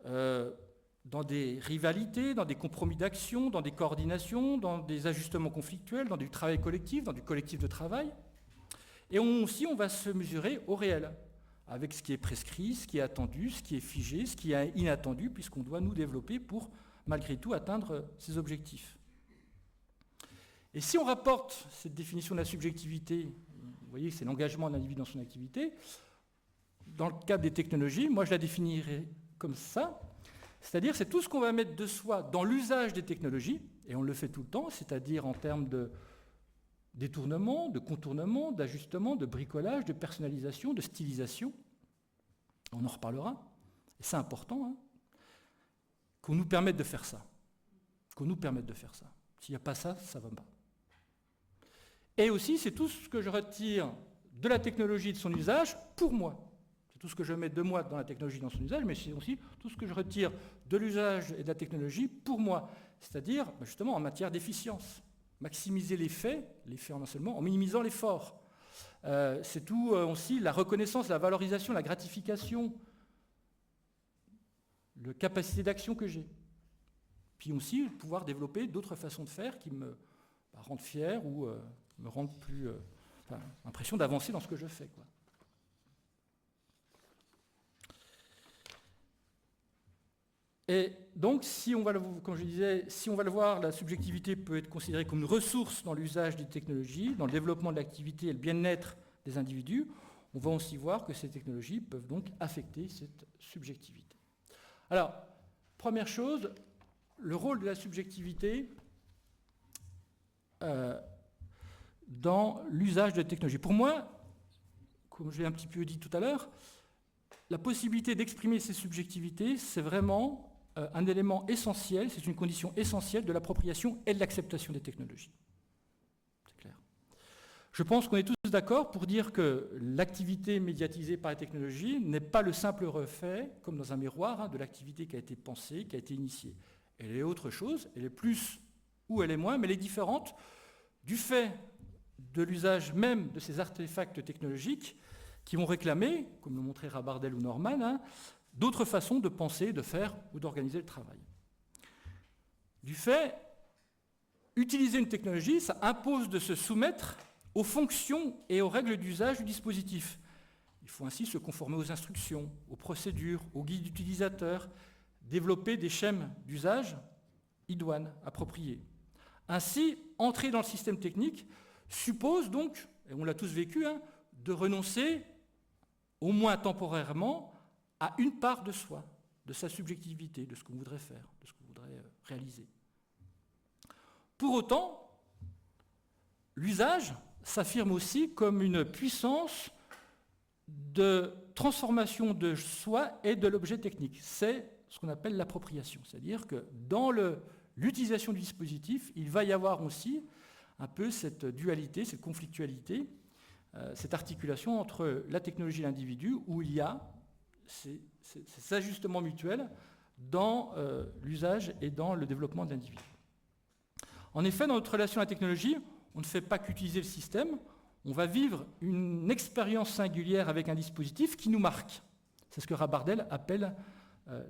dans des rivalités, dans des compromis d'action, dans des coordinations, dans des ajustements conflictuels, dans du travail collectif, dans du collectif de travail. Et aussi, on va se mesurer au réel, avec ce qui est prescrit, ce qui est attendu, ce qui est figé, ce qui est inattendu, puisqu'on doit nous développer pour, malgré tout, atteindre ces objectifs. Et si on rapporte cette définition de la subjectivité, vous voyez que c'est l'engagement d'un individu dans son activité, dans le cadre des technologies, moi je la définirais comme ça. C'est-à-dire, c'est tout ce qu'on va mettre de soi dans l'usage des technologies, et on le fait tout le temps, c'est-à-dire en termes de détournement, de contournement, d'ajustement, de bricolage, de personnalisation, de stylisation. On en reparlera. Et c'est important, hein, qu'on nous permette de faire ça. Qu'on nous permette de faire ça. S'il n'y a pas ça, ça ne va pas. Et aussi, c'est tout ce que je retire de la technologie et de son usage pour moi. C'est tout ce que je mets de moi dans la technologie, dans son usage, mais c'est aussi tout ce que je retire de l'usage et de la technologie pour moi. C'est-à-dire, justement, en matière d'efficience. Maximiser l'effet en un seul mot, en minimisant l'effort. C'est tout aussi la reconnaissance, la valorisation, la gratification, la capacité d'action que j'ai. Puis aussi, pouvoir développer d'autres façons de faire qui me rendent fier ou me rendent plus... l'impression d'avancer dans ce que je fais, quoi. Et donc, comme je disais, si on va le voir, la subjectivité peut être considérée comme une ressource dans l'usage des technologies, dans le développement de l'activité et le bien-être des individus. On va aussi voir que ces technologies peuvent donc affecter cette subjectivité. Alors, première chose, le rôle de la subjectivité dans l'usage de la technologie. Pour moi, comme je l'ai un petit peu dit tout à l'heure, la possibilité d'exprimer ces subjectivités, c'est vraiment un élément essentiel, c'est une condition essentielle de l'appropriation et de l'acceptation des technologies. C'est clair. Je pense qu'on est tous d'accord pour dire que l'activité médiatisée par les technologies n'est pas le simple reflet, comme dans un miroir, hein, de l'activité qui a été pensée, qui a été initiée. Elle est autre chose, elle est plus ou elle est moins, mais elle est différente du fait de l'usage même de ces artefacts technologiques qui vont réclamer, comme le montrait Rabardel ou Norman, hein, d'autres façons de penser, de faire ou d'organiser le travail. Du fait, utiliser une technologie, ça impose de se soumettre aux fonctions et aux règles d'usage du dispositif. Il faut ainsi se conformer aux instructions, aux procédures, aux guides utilisateurs, développer des schèmes d'usage idoines, appropriés. Ainsi, entrer dans le système technique suppose donc, et on l'a tous vécu, hein, de renoncer, au moins temporairement, à une part de soi, de sa subjectivité, de ce qu'on voudrait faire, de ce qu'on voudrait réaliser. Pour autant, l'usage s'affirme aussi comme une puissance de transformation de soi et de l'objet technique. C'est ce qu'on appelle l'appropriation. C'est-à-dire que dans l'utilisation du dispositif, il va y avoir aussi un peu cette dualité, cette conflictualité, cette articulation entre la technologie et l'individu, où il y a ces ajustements mutuels dans l'usage et dans le développement de l'individu. En effet, dans notre relation à la technologie, on ne fait pas qu'utiliser le système, on va vivre une expérience singulière avec un dispositif qui nous marque. C'est ce que Rabardel appelle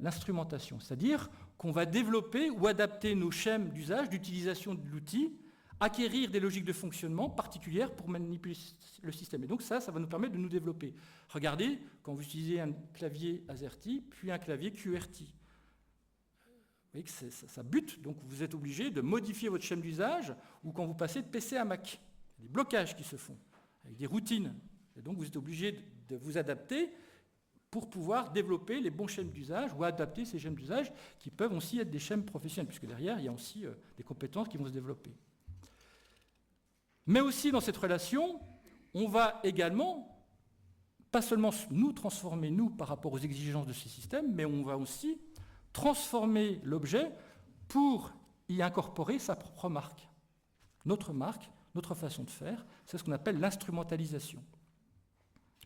l'instrumentation, c'est-à-dire qu'on va développer ou adapter nos schèmes d'usage, d'utilisation de l'outil, acquérir des logiques de fonctionnement particulières pour manipuler le système. Et donc ça va nous permettre de nous développer. Regardez, quand vous utilisez un clavier AZERTY, puis un clavier QWERTY. Vous voyez que ça bute, donc vous êtes obligé de modifier votre schème d'usage, ou quand vous passez de PC à Mac. Il y a des blocages qui se font, avec des routines. Et donc vous êtes obligé de vous adapter pour pouvoir développer les bons schèmes d'usage ou adapter ces schèmes d'usage qui peuvent aussi être des schèmes professionnels, puisque derrière, il y a aussi des compétences qui vont se développer. Mais aussi dans cette relation, on va également, pas seulement nous transformer, nous, par rapport aux exigences de ces systèmes, mais on va aussi transformer l'objet pour y incorporer sa propre marque, notre façon de faire. C'est ce qu'on appelle l'instrumentalisation.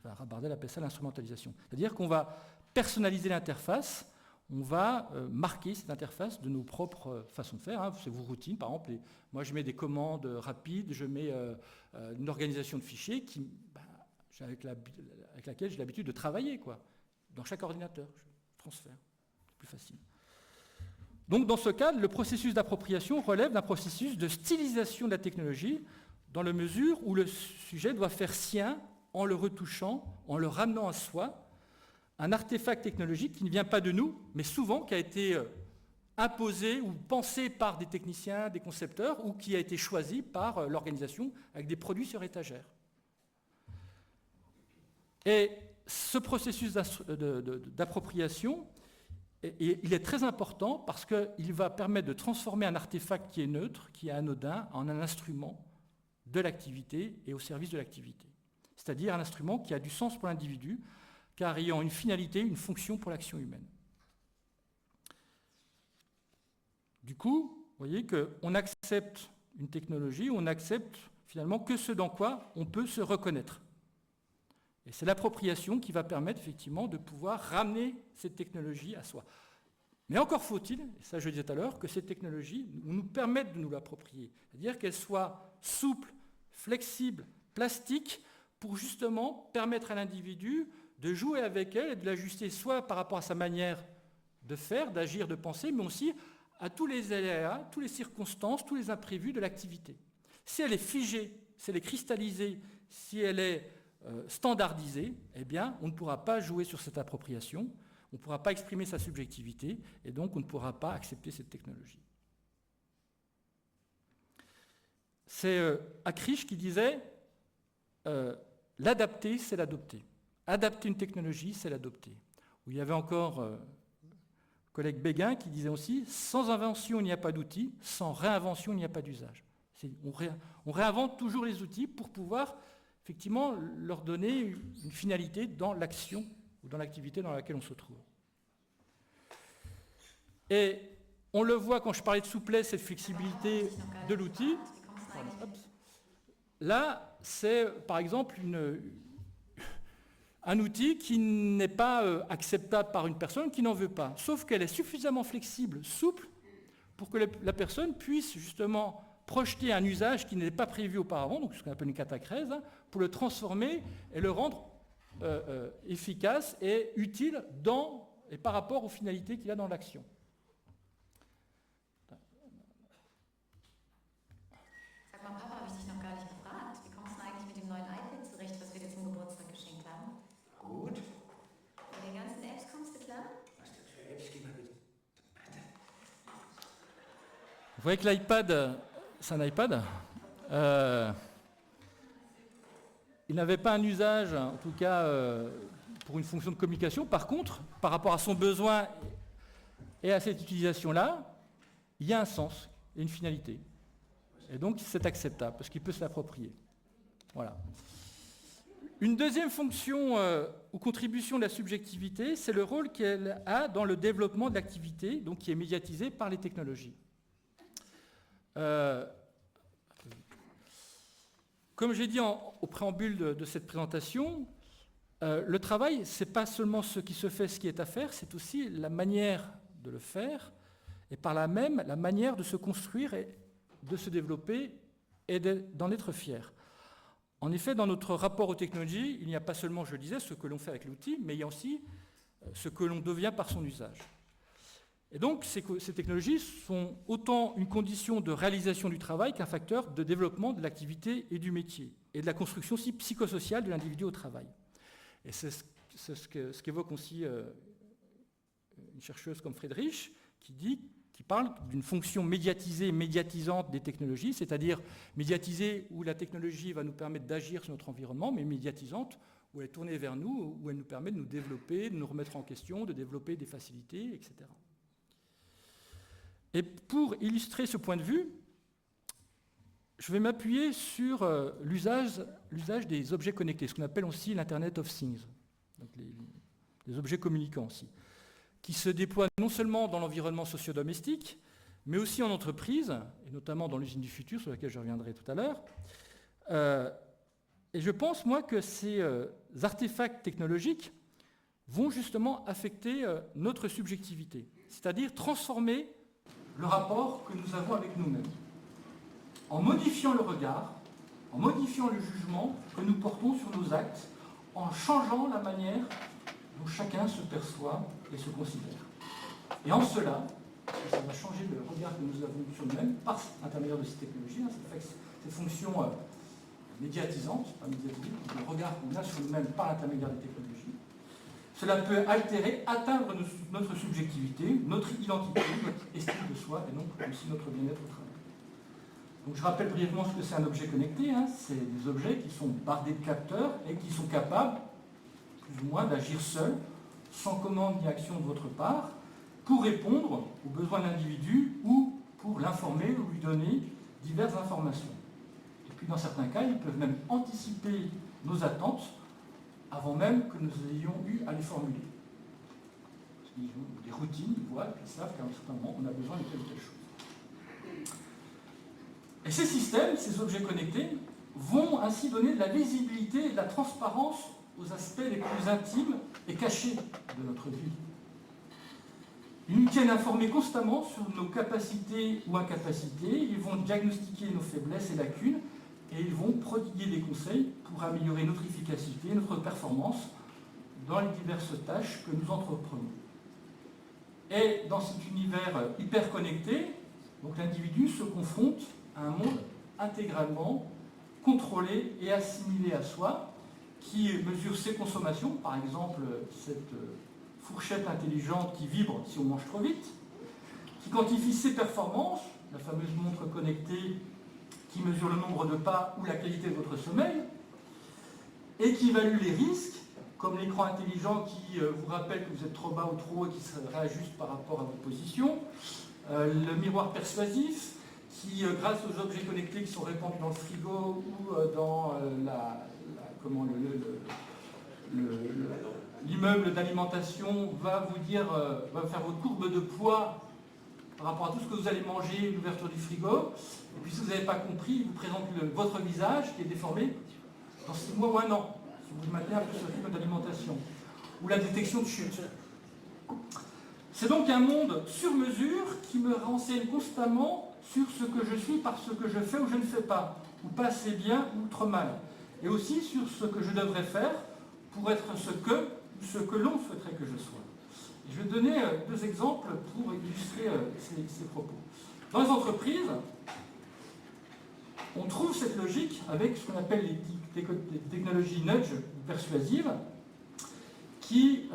Rabardel appelle ça l'instrumentalisation. C'est-à-dire qu'on va personnaliser l'interface, on va marquer cette interface de nos propres façons de faire. Hein. C'est vos routines, par exemple. Moi, je mets des commandes rapides, je mets une organisation de fichiers avec laquelle j'ai l'habitude de travailler, quoi. Dans chaque ordinateur, je transfère. C'est plus facile. Donc, dans ce cadre, le processus d'appropriation relève d'un processus de stylisation de la technologie, dans la mesure où le sujet doit faire sien, en le retouchant, en le ramenant à soi, un artefact technologique qui ne vient pas de nous, mais souvent qui a été imposé ou pensé par des techniciens, des concepteurs, ou qui a été choisi par l'organisation avec des produits sur étagère. Et ce processus d'appropriation, Et il est très important parce qu'il va permettre de transformer un artefact qui est neutre, qui est anodin, en un instrument de l'activité et au service de l'activité. C'est-à-dire un instrument qui a du sens pour l'individu, car ayant une finalité, une fonction pour l'action humaine. Du coup, vous voyez qu'on accepte une technologie, on accepte finalement que ce dans quoi on peut se reconnaître. Et c'est l'appropriation qui va permettre effectivement de pouvoir ramener cette technologie à soi. Mais encore faut-il, et ça je disais tout à l'heure, que cette technologie nous permette de nous l'approprier. C'est-à-dire qu'elle soit souple, flexible, plastique, pour justement permettre à l'individu de jouer avec elle et de l'ajuster soit par rapport à sa manière de faire, d'agir, de penser, mais aussi à tous les aléas, toutes les circonstances, tous les imprévus de l'activité. Si elle est figée, si elle est cristallisée, si elle est standardisée, eh bien, on ne pourra pas jouer sur cette appropriation, on ne pourra pas exprimer sa subjectivité, et donc on ne pourra pas accepter cette technologie. C'est Akrish qui disait l'adapter, c'est l'adopter. Adapter une technologie, c'est l'adopter. Où il y avait encore le collègue Béguin qui disait aussi sans invention, il n'y a pas d'outil, sans réinvention, il n'y a pas d'usage. On réinvente toujours les outils pour pouvoir effectivement leur donner une finalité dans l'action ou dans l'activité dans laquelle on se trouve. Et on le voit quand je parlais de souplesse et de flexibilité de l'outil. Là, c'est par exemple un outil qui n'est pas acceptable par une personne qui n'en veut pas, sauf qu'elle est suffisamment flexible, souple, pour que la personne puisse justement projeter un usage qui n'était pas prévu auparavant, donc ce qu'on appelle une catachèse, pour le transformer et le rendre efficace et utile et par rapport aux finalités qu'il a dans l'action. Sag mal, Papa, habe ich dich noch gar nicht gefragt. Wie kommst du eigentlich mit dem neuen iPad zurecht, was wir dir zum Geburtstag geschenkt haben? Gut. Mit den ganzen Apps kommst du klar? Was denn für Apps? Geh mal bitte. Vous voyez que l'iPad, c'est un iPad. Il n'avait pas un usage, en tout cas pour une fonction de communication. Par contre, par rapport à son besoin et à cette utilisation-là, il y a un sens et une finalité. Et donc c'est acceptable, parce qu'il peut se l'approprier. Voilà. Une deuxième fonction ou contribution de la subjectivité, c'est le rôle qu'elle a dans le développement de l'activité, donc qui est médiatisé par les technologies. Comme j'ai dit au préambule de cette présentation, le travail, ce n'est pas seulement ce qui se fait, ce qui est à faire, c'est aussi la manière de le faire, et par là même la manière de se construire et de se développer et d'en être fier. En effet, dans notre rapport aux technologies, il n'y a pas seulement, je le disais, ce que l'on fait avec l'outil, mais il y a aussi ce que l'on devient par son usage. Et donc, ces technologies sont autant une condition de réalisation du travail qu'un facteur de développement de l'activité et du métier, et de la construction aussi psychosociale de l'individu au travail. Et c'est ce qu'évoque aussi une chercheuse comme Friedrich, qui parle d'une fonction médiatisée et médiatisante des technologies, c'est-à-dire médiatisée où la technologie va nous permettre d'agir sur notre environnement, mais médiatisante où elle est tournée vers nous, où elle nous permet de nous développer, de nous remettre en question, de développer des facilités, etc. Et pour illustrer ce point de vue, je vais m'appuyer sur l'usage des objets connectés, ce qu'on appelle aussi l'Internet of Things, donc les objets communicants aussi, qui se déploient non seulement dans l'environnement socio-domestique, mais aussi en entreprise, et notamment dans l'usine du futur, sur laquelle je reviendrai tout à l'heure. Et je pense, moi, que ces artefacts technologiques vont justement affecter notre subjectivité, c'est-à-dire transformer le rapport que nous avons avec nous-mêmes, en modifiant le regard, en modifiant le jugement que nous portons sur nos actes, en changeant la manière dont chacun se perçoit et se considère. Et en cela, ça va changer le regard que nous avons sur nous-mêmes par l'intermédiaire de ces technologies, ces fonctions médiatisantes, pas médiatiques, le regard qu'on a sur nous-mêmes par l'intermédiaire des technologies. Cela peut altérer, atteindre notre subjectivité, notre identité, notre estime de soi et donc aussi notre bien-être au travail. Donc je rappelle brièvement ce que c'est un objet connecté. C'est des objets qui sont bardés de capteurs et qui sont capables, plus ou moins, d'agir seuls, sans commande ni action de votre part, pour répondre aux besoins de l'individu ou pour l'informer ou lui donner diverses informations. Et puis dans certains cas, ils peuvent même anticiper nos attentes avant même que nous ayons eu à les formuler. Ils ont des routines, ils voient, puis ils savent qu'à un certain moment, on a besoin de telle ou telle chose. Et ces systèmes, ces objets connectés, vont ainsi donner de la visibilité et de la transparence aux aspects les plus intimes et cachés de notre vie. Ils nous tiennent informés constamment sur nos capacités ou incapacités, ils vont diagnostiquer nos faiblesses et lacunes, et ils vont prodiguer des conseils pour améliorer notre efficacité, notre performance dans les diverses tâches que nous entreprenons. Et dans cet univers hyper connecté, donc l'individu se confronte à un monde intégralement contrôlé et assimilé à soi, qui mesure ses consommations, par exemple cette fourchette intelligente qui vibre si on mange trop vite, qui quantifie ses performances, la fameuse montre connectée qui mesure le nombre de pas ou la qualité de votre sommeil, et qui évalue les risques, comme l'écran intelligent qui vous rappelle que vous êtes trop bas ou trop haut et qui se réajuste par rapport à votre position, le miroir persuasif, qui, grâce aux objets connectés qui sont répandus dans le frigo ou dans l'immeuble d'alimentation, va vous dire, va faire votre courbe de poids par rapport à tout ce que vous allez manger, l'ouverture du frigo. Et puis si vous n'avez pas compris, il vous présente votre visage qui est déformé dans 6 mois ou 1 an, si vous maintenez un peu ce rythme d'alimentation. Ou la détection de chute. C'est donc un monde sur mesure qui me renseigne constamment sur ce que je suis par ce que je fais ou je ne fais pas, ou pas assez bien ou trop mal. Et aussi sur ce que je devrais faire pour être ce que l'on souhaiterait que je sois. Et je vais donner 2 exemples pour illustrer ces propos. Dans les entreprises, on trouve cette logique avec ce qu'on appelle les technologies nudge ou persuasives qui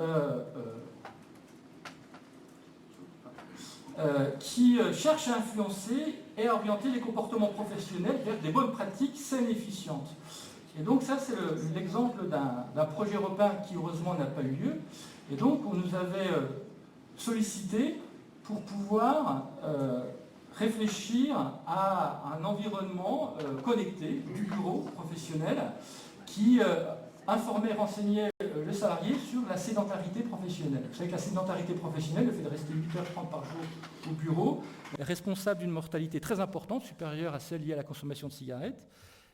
cherchent à influencer et à orienter les comportements professionnels vers des bonnes pratiques saines et efficientes. Et donc ça, c'est l'exemple d'un projet européen qui heureusement n'a pas eu lieu. Et donc on nous avait sollicité pour pouvoir réfléchir à un environnement connecté du bureau professionnel qui informait et renseignait le salarié sur la sédentarité professionnelle. Vous savez que la sédentarité professionnelle, le fait de rester 8h30 par jour au bureau, est responsable d'une mortalité très importante, supérieure à celle liée à la consommation de cigarettes,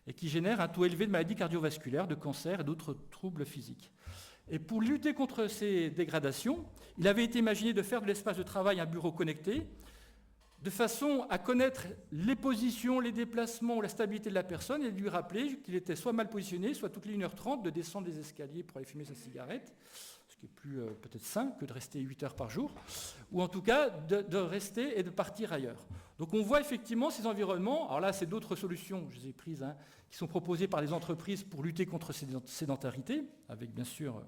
et qui génère un taux élevé de maladies cardiovasculaires, de cancer et d'autres troubles physiques. Et pour lutter contre ces dégradations, il avait été imaginé de faire de l'espace de travail un bureau connecté, de façon à connaître les positions, les déplacements ou la stabilité de la personne et de lui rappeler qu'il était soit mal positionné, soit toutes les 1h30 de descendre des escaliers pour aller fumer sa cigarette, ce qui est plus peut-être sain que de rester 8 heures par jour, ou en tout cas de rester et de partir ailleurs. Donc on voit effectivement ces environnements, alors là c'est d'autres solutions, je les ai prises, qui sont proposées par les entreprises pour lutter contre cette sédentarité, avec bien sûr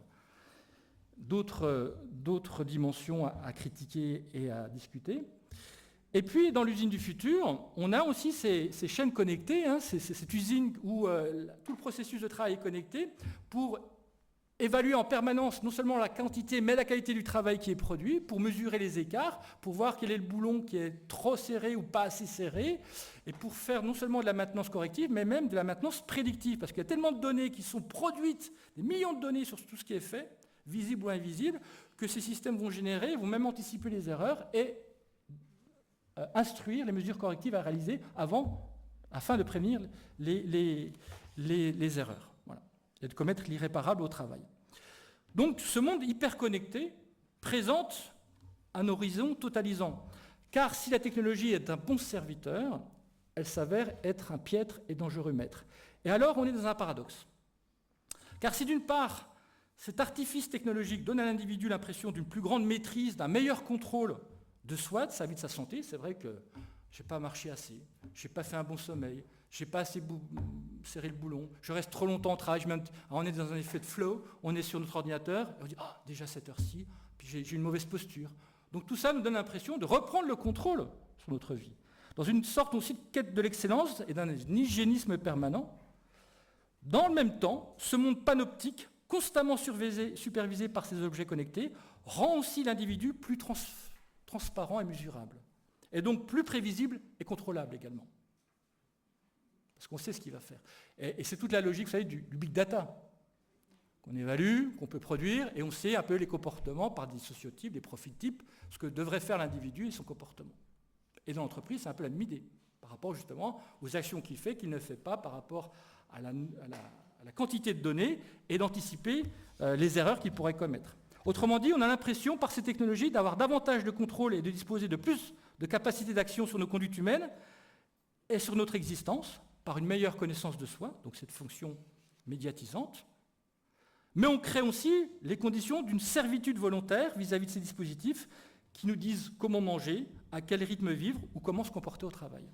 d'autres dimensions à critiquer et à discuter. Et puis, dans l'usine du futur, on a aussi ces chaînes connectées, cette usine où tout le processus de travail est connecté pour évaluer en permanence non seulement la quantité, mais la qualité du travail qui est produit, pour mesurer les écarts, pour voir quel est le boulon qui est trop serré ou pas assez serré, et pour faire non seulement de la maintenance corrective, mais même de la maintenance prédictive, parce qu'il y a tellement de données qui sont produites, des millions de données sur tout ce qui est fait, visible ou invisible, que ces systèmes vont générer, vont même anticiper les erreurs et instruire les mesures correctives à réaliser afin de prévenir les erreurs, voilà, et de commettre l'irréparable au travail. Donc ce monde hyper connecté présente un horizon totalisant, car si la technologie est un bon serviteur, elle s'avère être un piètre et dangereux maître. Et alors on est dans un paradoxe. Car si d'une part, cet artifice technologique donne à l'individu l'impression d'une plus grande maîtrise, d'un meilleur contrôle de soi, de sa vie, de sa santé, c'est vrai que je n'ai pas marché assez, je n'ai pas fait un bon sommeil, je n'ai pas assez serré le boulon, je reste trop longtemps au travail, on est dans un effet de flow, on est sur notre ordinateur, et on dit « Ah, déjà cette heure-ci, puis j'ai une mauvaise posture ». Donc tout ça nous donne l'impression de reprendre le contrôle sur notre vie, dans une sorte aussi de quête de l'excellence et d'un hygiénisme permanent. Dans le même temps, ce monde panoptique, constamment supervisé par ces objets connectés, rend aussi l'individu plus transparent et mesurable. Et donc plus prévisible et contrôlable également. Parce qu'on sait ce qu'il va faire. Et c'est toute la logique, vous savez, du big data. Qu'on évalue, qu'on peut produire, et on sait un peu les comportements par des sociotypes, des profils types, ce que devrait faire l'individu et son comportement. Et dans l'entreprise, c'est un peu la même-idée, par rapport justement aux actions qu'il fait, qu'il ne fait pas, par rapport à la quantité de données, et d'anticiper les erreurs qu'il pourrait commettre. Autrement dit, on a l'impression, par ces technologies, d'avoir davantage de contrôle et de disposer de plus de capacités d'action sur nos conduites humaines et sur notre existence, par une meilleure connaissance de soi, donc cette fonction médiatisante. Mais on crée aussi les conditions d'une servitude volontaire vis-à-vis de ces dispositifs qui nous disent comment manger, à quel rythme vivre ou comment se comporter au travail.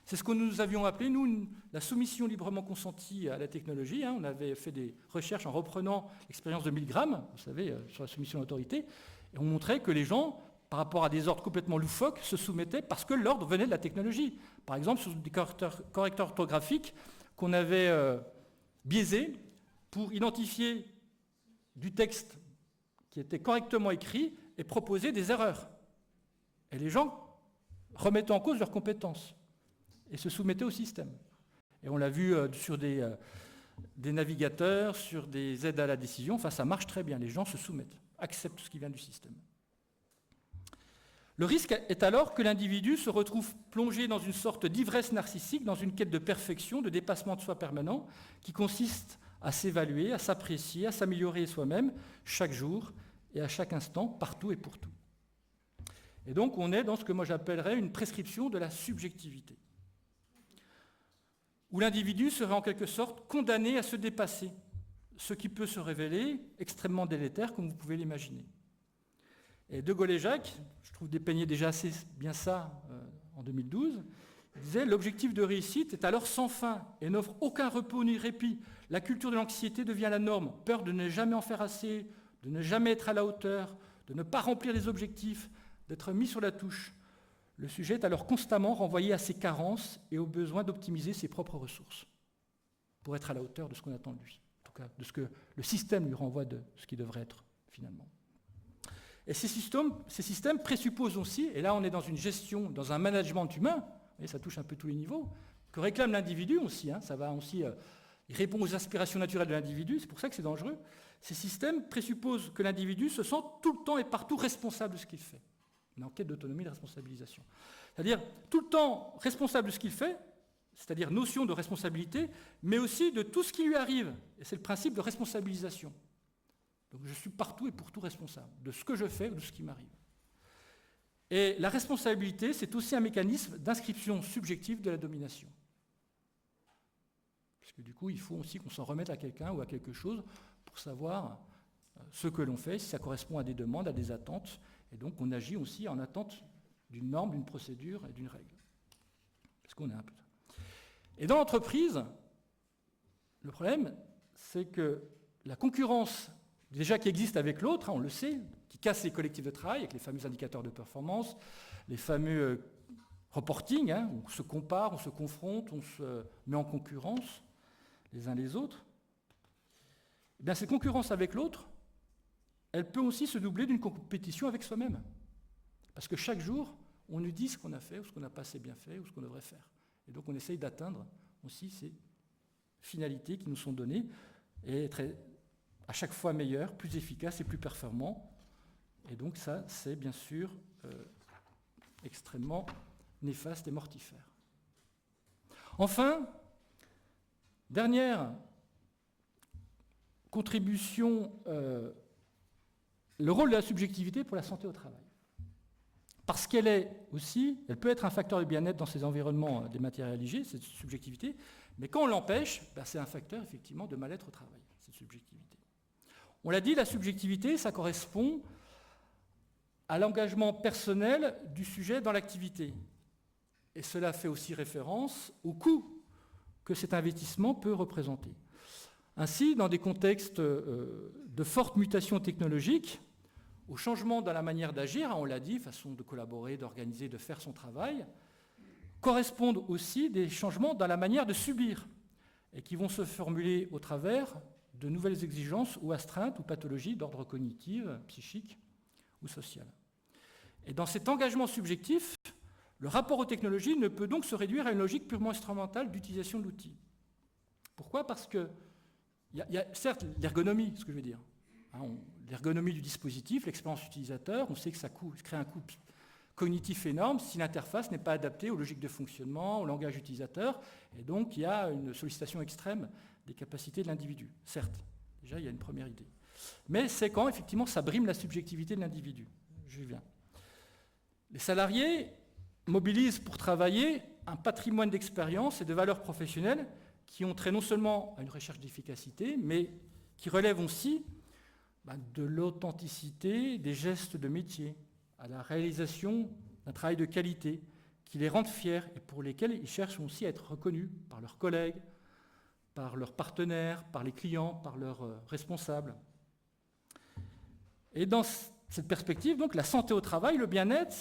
C'est ce que nous avions appelé, nous, la soumission librement consentie à la technologie. On avait fait des recherches en reprenant l'expérience de Milgram, vous savez, sur la soumission à l'autorité, et on montrait que les gens, par rapport à des ordres complètement loufoques, se soumettaient parce que l'ordre venait de la technologie. Par exemple, sur des correcteurs orthographiques qu'on avait biaisés pour identifier du texte qui était correctement écrit et proposer des erreurs. Et les gens remettaient en cause leurs compétences et se soumettaient au système. Et on l'a vu sur des navigateurs, sur des aides à la décision, enfin ça marche très bien, les gens se soumettent, acceptent ce qui vient du système. Le risque est alors que l'individu se retrouve plongé dans une sorte d'ivresse narcissique, dans une quête de perfection, de dépassement de soi permanent, qui consiste à s'évaluer, à s'apprécier, à s'améliorer soi-même chaque jour et à chaque instant, partout et pour tout. Et donc on est dans ce que moi j'appellerais une prescription de la subjectivité, où l'individu serait en quelque sorte condamné à se dépasser, ce qui peut se révéler extrêmement délétère, comme vous pouvez l'imaginer. Et De Gaulle et Jacques, je trouve dépeignaient déjà assez bien ça en 2012, disait « L'objectif de réussite est alors sans fin et n'offre aucun repos ni répit. La culture de l'anxiété devient la norme, peur de ne jamais en faire assez, de ne jamais être à la hauteur, de ne pas remplir les objectifs, d'être mis sur la touche. Le sujet est alors constamment renvoyé à ses carences et au besoin d'optimiser ses propres ressources pour être à la hauteur de ce qu'on attend de lui, en tout cas de ce que le système lui renvoie de ce qu'il devrait être finalement. Et ces systèmes présupposent aussi, et là on est dans une gestion, dans un management humain, et ça touche un peu tous les niveaux, que réclame l'individu aussi, ça va aussi, il répond aux aspirations naturelles de l'individu, c'est pour ça que c'est dangereux. Ces systèmes présupposent que l'individu se sent tout le temps et partout responsable de ce qu'il fait. Une enquête d'autonomie et de responsabilisation. C'est-à-dire tout le temps responsable de ce qu'il fait, c'est-à-dire notion de responsabilité, mais aussi de tout ce qui lui arrive. Et c'est le principe de responsabilisation. Donc je suis partout et pour tout responsable, de ce que je fais ou de ce qui m'arrive. Et la responsabilité, c'est aussi un mécanisme d'inscription subjective de la domination. Parce que du coup, il faut aussi qu'on s'en remette à quelqu'un ou à quelque chose pour savoir ce que l'on fait, si ça correspond à des demandes, à des attentes. Et donc on agit aussi en attente d'une norme, d'une procédure et d'une règle. Parce qu'on est un peu... Et dans l'entreprise, le problème, c'est que la concurrence déjà qui existe avec l'autre, on le sait, qui casse les collectifs de travail avec les fameux indicateurs de performance, les fameux reporting, où on se compare, on se confronte, on se met en concurrence les uns les autres. Eh bien, cette concurrence avec l'autre, elle peut aussi se doubler d'une compétition avec soi-même. Parce que chaque jour, on nous dit ce qu'on a fait, ou ce qu'on n'a pas assez bien fait, ou ce qu'on devrait faire. Et donc on essaye d'atteindre aussi ces finalités qui nous sont données, et être à chaque fois meilleur, plus efficace et plus performant. Et donc ça, c'est bien sûr extrêmement néfaste et mortifère. Enfin, dernière contribution, le rôle de la subjectivité pour la santé au travail. Parce qu'elle est aussi, elle peut être un facteur de bien-être dans ces environnements dématérialisés, cette subjectivité, mais quand on l'empêche, c'est un facteur effectivement de mal-être au travail, cette subjectivité. On l'a dit, la subjectivité, ça correspond à l'engagement personnel du sujet dans l'activité. Et cela fait aussi référence au coût que cet investissement peut représenter. Ainsi, dans des contextes de forte mutation technologique, au changement dans la manière d'agir, on l'a dit, façon de collaborer, d'organiser, de faire son travail, correspondent aussi des changements dans la manière de subir, et qui vont se formuler au travers de nouvelles exigences ou astreintes ou pathologies d'ordre cognitif, psychique ou social. Et dans cet engagement subjectif, le rapport aux technologies ne peut donc se réduire à une logique purement instrumentale d'utilisation de l'outil. Pourquoi ? Parce que il y a certes l'ergonomie, ce que je veux dire. L'ergonomie du dispositif, l'expérience utilisateur, on sait que ça crée un coût cognitif énorme si l'interface n'est pas adaptée aux logiques de fonctionnement, au langage utilisateur, et donc il y a une sollicitation extrême des capacités de l'individu. Certes, déjà il y a une première idée. Mais c'est quand effectivement ça brime la subjectivité de l'individu. J'y viens. Les salariés mobilisent pour travailler un patrimoine d'expérience et de valeurs professionnelles qui ont trait non seulement à une recherche d'efficacité, mais qui relèvent aussi de l'authenticité des gestes de métier, à la réalisation d'un travail de qualité qui les rendent fiers et pour lesquels ils cherchent aussi à être reconnus par leurs collègues, par leurs partenaires, par les clients, par leurs responsables. Et dans cette perspective, donc, la santé au travail, le bien-être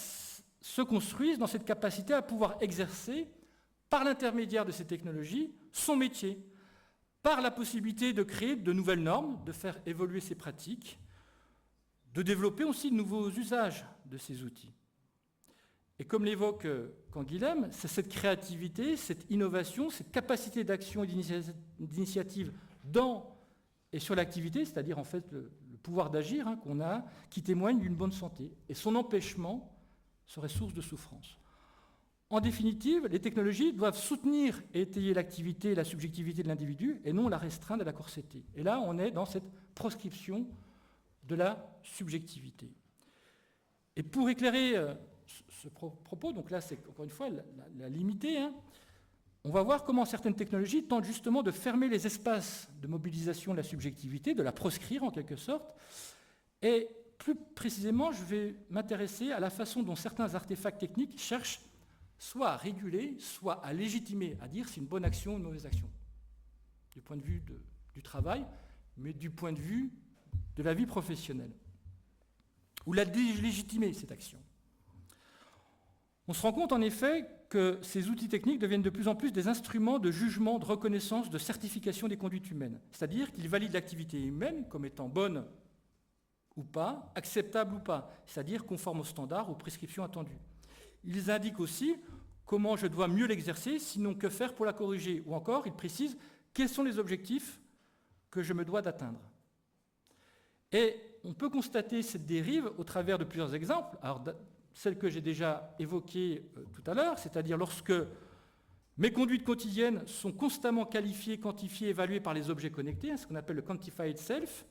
se construisent dans cette capacité à pouvoir exercer, par l'intermédiaire de ces technologies, son métier, par la possibilité de créer de nouvelles normes, de faire évoluer ses pratiques, de développer aussi de nouveaux usages de ces outils. Et comme l'évoque Canguilhem, c'est cette créativité, cette innovation, cette capacité d'action et d'initiative dans et sur l'activité, c'est-à-dire en fait le pouvoir d'agir qu'on a, qui témoigne d'une bonne santé. Et son empêchement serait source de souffrance. En définitive, les technologies doivent soutenir et étayer l'activité et la subjectivité de l'individu et non la restreindre et la corseter. Et là, on est dans cette proscription de la subjectivité. Et pour éclairer ce propos, donc là c'est encore une fois la limiter, on va voir comment certaines technologies tentent justement de fermer les espaces de mobilisation de la subjectivité, de la proscrire en quelque sorte. Et plus précisément, je vais m'intéresser à la façon dont certains artefacts techniques cherchent soit à réguler, soit à légitimer, à dire si une bonne action ou une mauvaise action, du point de vue du travail, mais du point de vue de la vie professionnelle, ou la légitimer, cette action. On se rend compte en effet que ces outils techniques deviennent de plus en plus des instruments de jugement, de reconnaissance, de certification des conduites humaines. C'est-à-dire qu'ils valident l'activité humaine comme étant bonne ou pas, acceptable ou pas, c'est-à-dire conforme aux standards, aux prescriptions attendues. Ils indiquent aussi comment je dois mieux l'exercer, sinon que faire pour la corriger, ou encore ils précisent quels sont les objectifs que je me dois d'atteindre. Et on peut constater cette dérive au travers de plusieurs exemples. Alors, celle que j'ai déjà évoquée tout à l'heure, c'est-à-dire lorsque mes conduites quotidiennes sont constamment qualifiées, quantifiées, évaluées par les objets connectés, ce qu'on appelle le quantified self.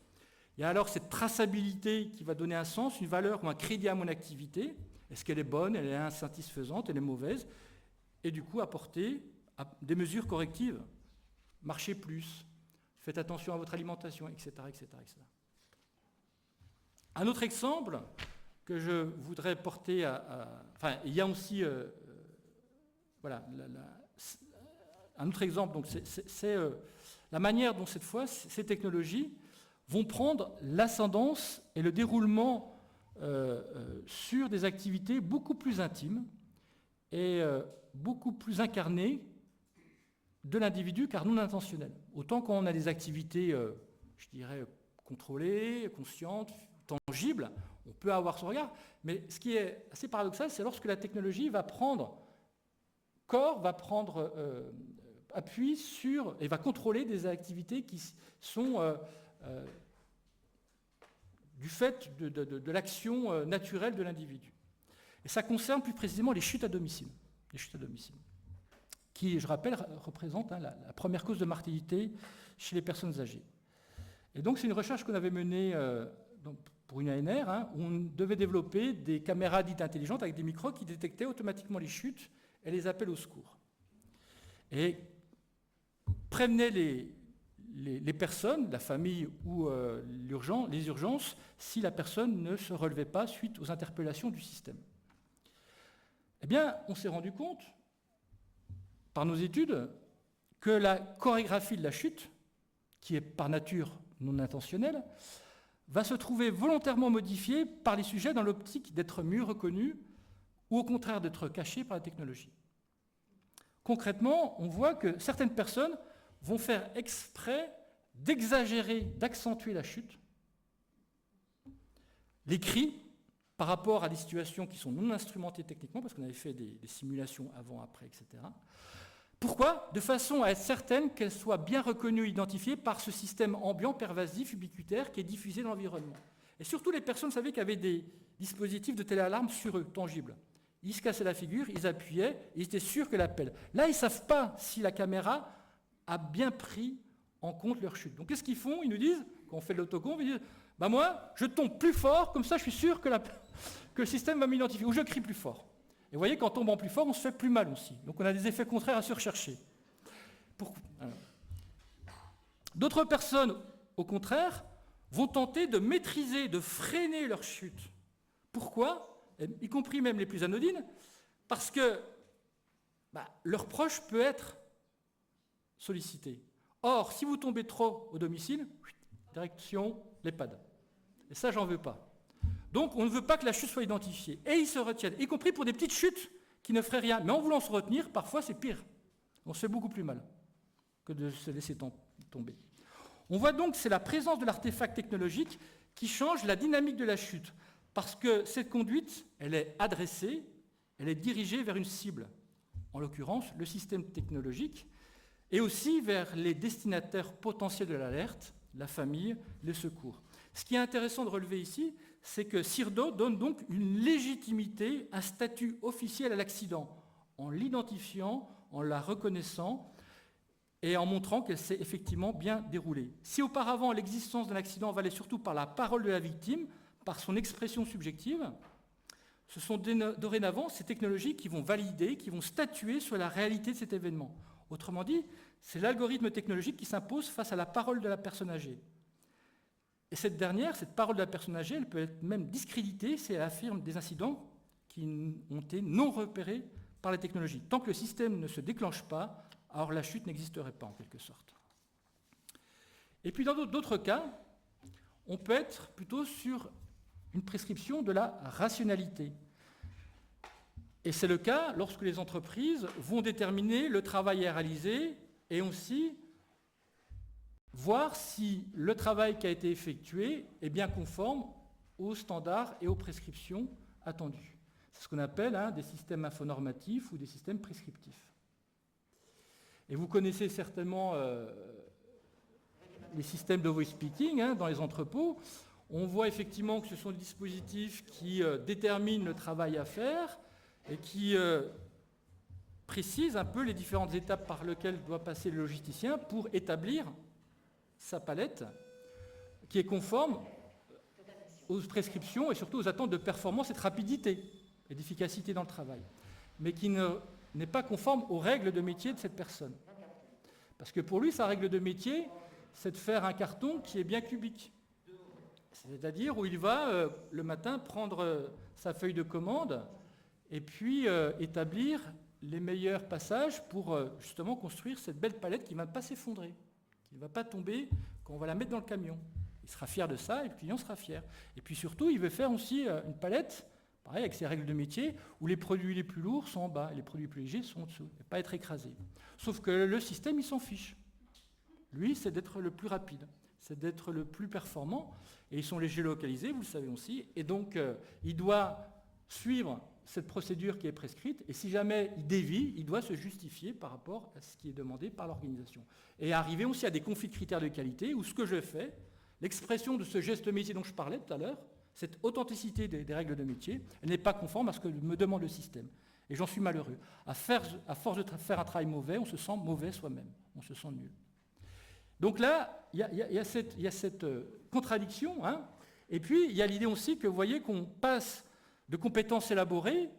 Il y a alors cette traçabilité qui va donner un sens, une valeur ou un crédit à mon activité. Est-ce qu'elle est bonne, elle est insatisfaisante, elle est mauvaise? Et du coup, apporter des mesures correctives. Marchez plus, faites attention à votre alimentation, etc. etc., etc. Un autre exemple que je voudrais porter enfin, il y a aussi... voilà, un autre exemple, donc c'est la manière dont cette fois ces technologies vont prendre l'ascendance et le déroulement sur des activités beaucoup plus intimes et beaucoup plus incarnées de l'individu, car non intentionnelles. Autant quand on a des activités, je dirais, contrôlées, conscientes, tangibles, on peut avoir son regard, mais ce qui est assez paradoxal, c'est lorsque la technologie va prendre corps, va prendre appui sur, et va contrôler des activités qui sont du fait de l'action naturelle de l'individu. Et ça concerne plus précisément les chutes à domicile. Les chutes à domicile, qui, je rappelle, représentent la première cause de mortalité chez les personnes âgées. Et donc c'est une recherche qu'on avait menée pour une ANR, où on devait développer des caméras dites intelligentes avec des micros qui détectaient automatiquement les chutes et les appels au secours. Et prévenaient les personnes, la famille ou les urgences, si la personne ne se relevait pas suite aux interpellations du système. Eh bien, on s'est rendu compte, par nos études, que la chorégraphie de la chute, qui est par nature non intentionnelle, va se trouver volontairement modifiée par les sujets dans l'optique d'être mieux reconnus ou au contraire d'être cachés par la technologie. Concrètement, on voit que certaines personnes vont faire exprès d'exagérer, d'accentuer la chute. Les cris, par rapport à des situations qui sont non instrumentées techniquement, parce qu'on avait fait des simulations avant, après, etc. Pourquoi? De façon à être certaine qu'elles soient bien reconnues et identifiées par ce système ambiant, pervasif, ubiquitaire, qui est diffusé dans l'environnement. Et surtout, les personnes savaient qu'il y avait des dispositifs de téléalarme sur eux, tangibles. Ils se cassaient la figure, ils appuyaient, ils étaient sûrs que l'appel. Là, ils ne savent pas si la caméra a bien pris en compte leur chute. Donc, qu'est-ce qu'ils font? Ils nous disent, quand on fait de l'autocomp, ils disent « moi, je tombe plus fort, comme ça, je suis sûr que le système va m'identifier. » Ou je crie plus fort. Et vous voyez qu'en tombant plus fort, on se fait plus mal aussi. Donc, on a des effets contraires à se rechercher. D'autres personnes, au contraire, vont tenter de maîtriser, de freiner leur chute. Pourquoi? Y compris même les plus anodines, parce que leur proche peut être sollicité. Or, si vous tombez trop au domicile, direction l'EHPAD. Et ça, j'en veux pas. Donc, on ne veut pas que la chute soit identifiée. Et ils se retiennent, y compris pour des petites chutes qui ne feraient rien. Mais en voulant se retenir, parfois, c'est pire. On se fait beaucoup plus mal que de se laisser tomber. On voit donc que c'est la présence de l'artefact technologique qui change la dynamique de la chute. Parce que cette conduite, elle est adressée, elle est dirigée vers une cible, en l'occurrence le système technologique, et aussi vers les destinataires potentiels de l'alerte, la famille, les secours. Ce qui est intéressant de relever ici, c'est que CIRDO donne donc une légitimité, un statut officiel à l'accident, en l'identifiant, en la reconnaissant, et en montrant qu'elle s'est effectivement bien déroulée. Si auparavant l'existence d'un accident valait surtout par la parole de la victime, par son expression subjective, ce sont dorénavant ces technologies qui vont valider, qui vont statuer sur la réalité de cet événement. Autrement dit, c'est l'algorithme technologique qui s'impose face à la parole de la personne âgée. Et cette dernière, cette parole de la personne âgée, elle peut être même discréditée si elle affirme des incidents qui ont été non repérés par la technologie. Tant que le système ne se déclenche pas, alors la chute n'existerait pas en quelque sorte. Et puis dans d'autres cas, on peut être plutôt sur une prescription de la rationalité. Et c'est le cas lorsque les entreprises vont déterminer le travail à réaliser et aussi voir si le travail qui a été effectué est bien conforme aux standards et aux prescriptions attendues. C'est ce qu'on appelle des systèmes infonormatifs ou des systèmes prescriptifs. Et vous connaissez certainement les systèmes de voice speaking dans les entrepôts. On voit effectivement que ce sont des dispositifs qui déterminent le travail à faire et qui précisent un peu les différentes étapes par lesquelles doit passer le logisticien pour établir sa palette qui est conforme aux prescriptions et surtout aux attentes de performance et de rapidité et d'efficacité dans le travail, mais qui n'est pas conforme aux règles de métier de cette personne. Parce que pour lui, sa règle de métier, c'est de faire un carton qui est bien cubique. C'est-à-dire où il va le matin prendre sa feuille de commande et puis établir les meilleurs passages pour justement construire cette belle palette qui ne va pas s'effondrer, qui ne va pas tomber quand on va la mettre dans le camion. Il sera fier de ça et le client sera fier. Et puis surtout, il veut faire aussi une palette, pareil avec ses règles de métier, où les produits les plus lourds sont en bas et les produits les plus légers sont en dessous, et pas être écrasés. Sauf que le système, il s'en fiche. Lui, c'est d'être le plus rapide, c'est d'être le plus performant, et ils sont les géolocalisés, vous le savez aussi, et donc il doit suivre cette procédure qui est prescrite, et si jamais il dévie, il doit se justifier par rapport à ce qui est demandé par l'organisation. Et arriver aussi à des conflits de critères de qualité, où ce que je fais, l'expression de ce geste métier dont je parlais tout à l'heure, cette authenticité des règles de métier, elle n'est pas conforme à ce que me demande le système. Et j'en suis malheureux. À force de faire un travail mauvais, on se sent mauvais soi-même, on se sent nul. Donc là, il y a cette contradiction, et puis il y a l'idée aussi que vous voyez qu'on passe de compétences élaborées,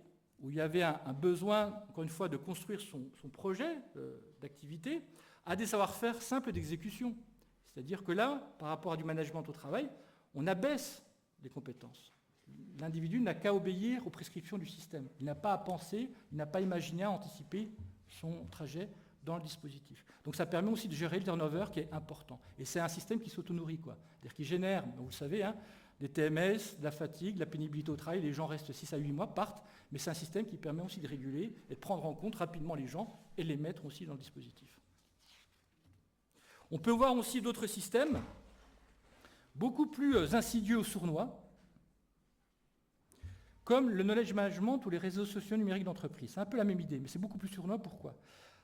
où il y avait un besoin, encore une fois, de construire son projet d'activité, à des savoir-faire simples d'exécution. C'est-à-dire que là, par rapport à du management au travail, on abaisse les compétences. L'individu n'a qu'à obéir aux prescriptions du système. Il n'a pas à penser, il n'a pas à imaginer, à anticiper son trajet dans le dispositif. Donc ça permet aussi de gérer le turnover qui est important. Et c'est un système qui s'auto-nourrit, quoi. C'est-à-dire qu'il génère, vous le savez, des TMS, de la fatigue, de la pénibilité au travail, les gens restent 6 à 8 mois, partent, mais c'est un système qui permet aussi de réguler et de prendre en compte rapidement les gens et les mettre aussi dans le dispositif. On peut voir aussi d'autres systèmes, beaucoup plus insidieux ou sournois, comme le knowledge management ou les réseaux sociaux numériques d'entreprise. C'est un peu la même idée, mais c'est beaucoup plus surprenant. Pourquoi?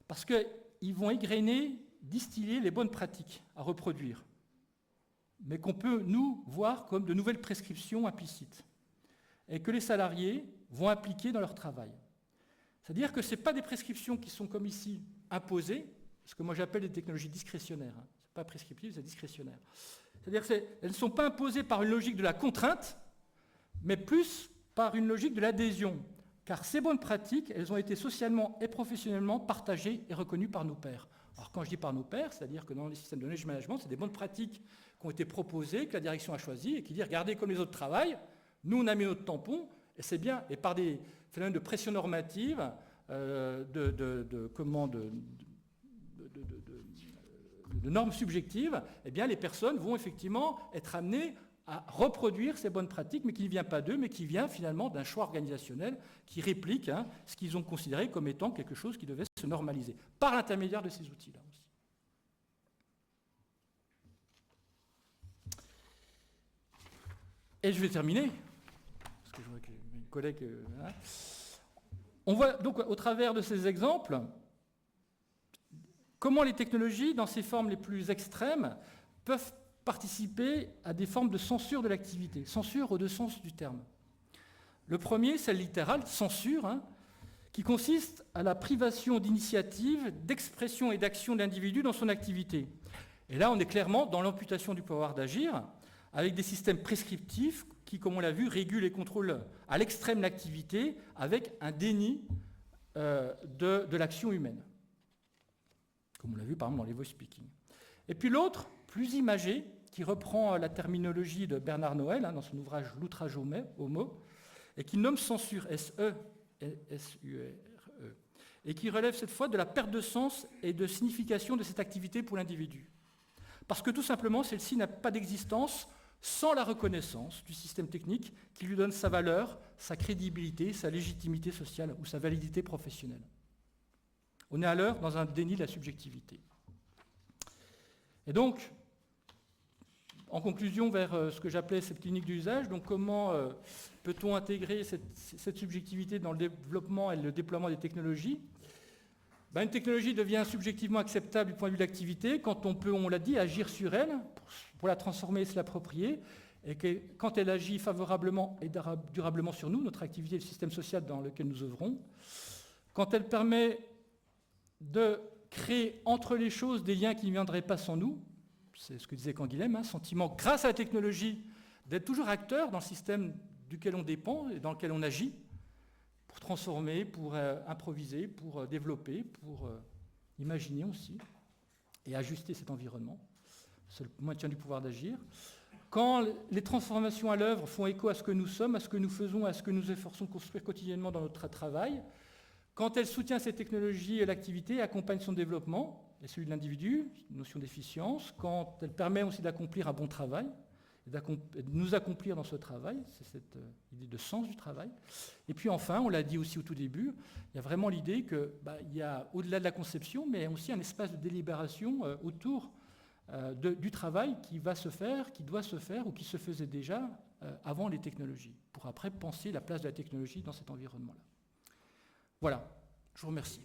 Parce qu'ils vont égrener, distiller les bonnes pratiques à reproduire, mais qu'on peut, nous, voir comme de nouvelles prescriptions implicites, et que les salariés vont appliquer dans leur travail. C'est-à-dire que ce n'est pas des prescriptions qui sont, comme ici, imposées, ce que moi j'appelle des technologies discrétionnaires. Ce n'est pas prescriptif, c'est discrétionnaire. C'est-à-dire qu'elles ne sont pas imposées par une logique de la contrainte, mais plus par une logique de l'adhésion. Car ces bonnes pratiques, elles ont été socialement et professionnellement partagées et reconnues par nos pairs. Alors quand je dis par nos pairs, c'est-à-dire que dans les systèmes de knowledge management, c'est des bonnes pratiques qui ont été proposées, que la direction a choisies, et qui dit, regardez comme les autres travaillent, nous on a mis notre tampon, et c'est bien, et par des phénomènes de pression normative, de normes subjectives, eh bien les personnes vont effectivement être amenées à reproduire ces bonnes pratiques, mais qui ne vient pas d'eux, mais qui vient finalement d'un choix organisationnel qui réplique ce qu'ils ont considéré comme étant quelque chose qui devait se normaliser, par l'intermédiaire de ces outils-là aussi. Et je vais terminer, parce que je vois que mes collègues... On voit donc au travers de ces exemples comment les technologies, dans ces formes les plus extrêmes, peuvent participer à des formes de censure de l'activité, censure au deux sens du terme. Le premier, c'est le littéral, censure, qui consiste à la privation d'initiative, d'expression et d'action de l'individu dans son activité. Et là, on est clairement dans l'amputation du pouvoir d'agir, avec des systèmes prescriptifs qui, comme on l'a vu, régulent et contrôlent à l'extrême l'activité, avec un déni de l'action humaine, comme on l'a vu par exemple dans les voice speaking. Et puis l'autre, plus imagé, qui reprend la terminologie de Bernard Noël dans son ouvrage L'outrage au mot, et qui nomme censure, S-E-S-U-R-E, et qui relève cette fois de la perte de sens et de signification de cette activité pour l'individu. Parce que tout simplement, celle-ci n'a pas d'existence sans la reconnaissance du système technique qui lui donne sa valeur, sa crédibilité, sa légitimité sociale ou sa validité professionnelle. On est alors dans un déni de la subjectivité. Et donc, en conclusion, vers ce que j'appelais cette clinique d'usage, donc comment peut-on intégrer cette subjectivité dans le développement et le déploiement des technologies? Une technologie devient subjectivement acceptable du point de vue de l'activité quand on peut, on l'a dit, agir sur elle pour la transformer et se l'approprier, et que quand elle agit favorablement et durablement sur nous, notre activité et le système social dans lequel nous œuvrons, quand elle permet de créer entre les choses des liens qui ne viendraient pas sans nous, c'est ce que disait Canguilhem, sentiment, grâce à la technologie, d'être toujours acteur dans le système duquel on dépend et dans lequel on agit, pour transformer, pour improviser, pour développer, pour imaginer aussi, et ajuster cet environnement. C'est le maintien du pouvoir d'agir. Quand les transformations à l'œuvre font écho à ce que nous sommes, à ce que nous faisons, à ce que nous efforçons de construire quotidiennement dans notre travail, quand elle soutient ces technologies et l'activité et accompagne son développement, et celui de l'individu, notion d'efficience, quand elle permet aussi d'accomplir un bon travail, et de nous accomplir dans ce travail, c'est cette idée de sens du travail. Et puis enfin, on l'a dit aussi au tout début, il y a vraiment l'idée qu'il y a, au-delà de la conception, mais aussi un espace de délibération autour du travail qui va se faire, qui doit se faire, ou qui se faisait déjà avant les technologies, pour après penser la place de la technologie dans cet environnement-là. Voilà, je vous remercie.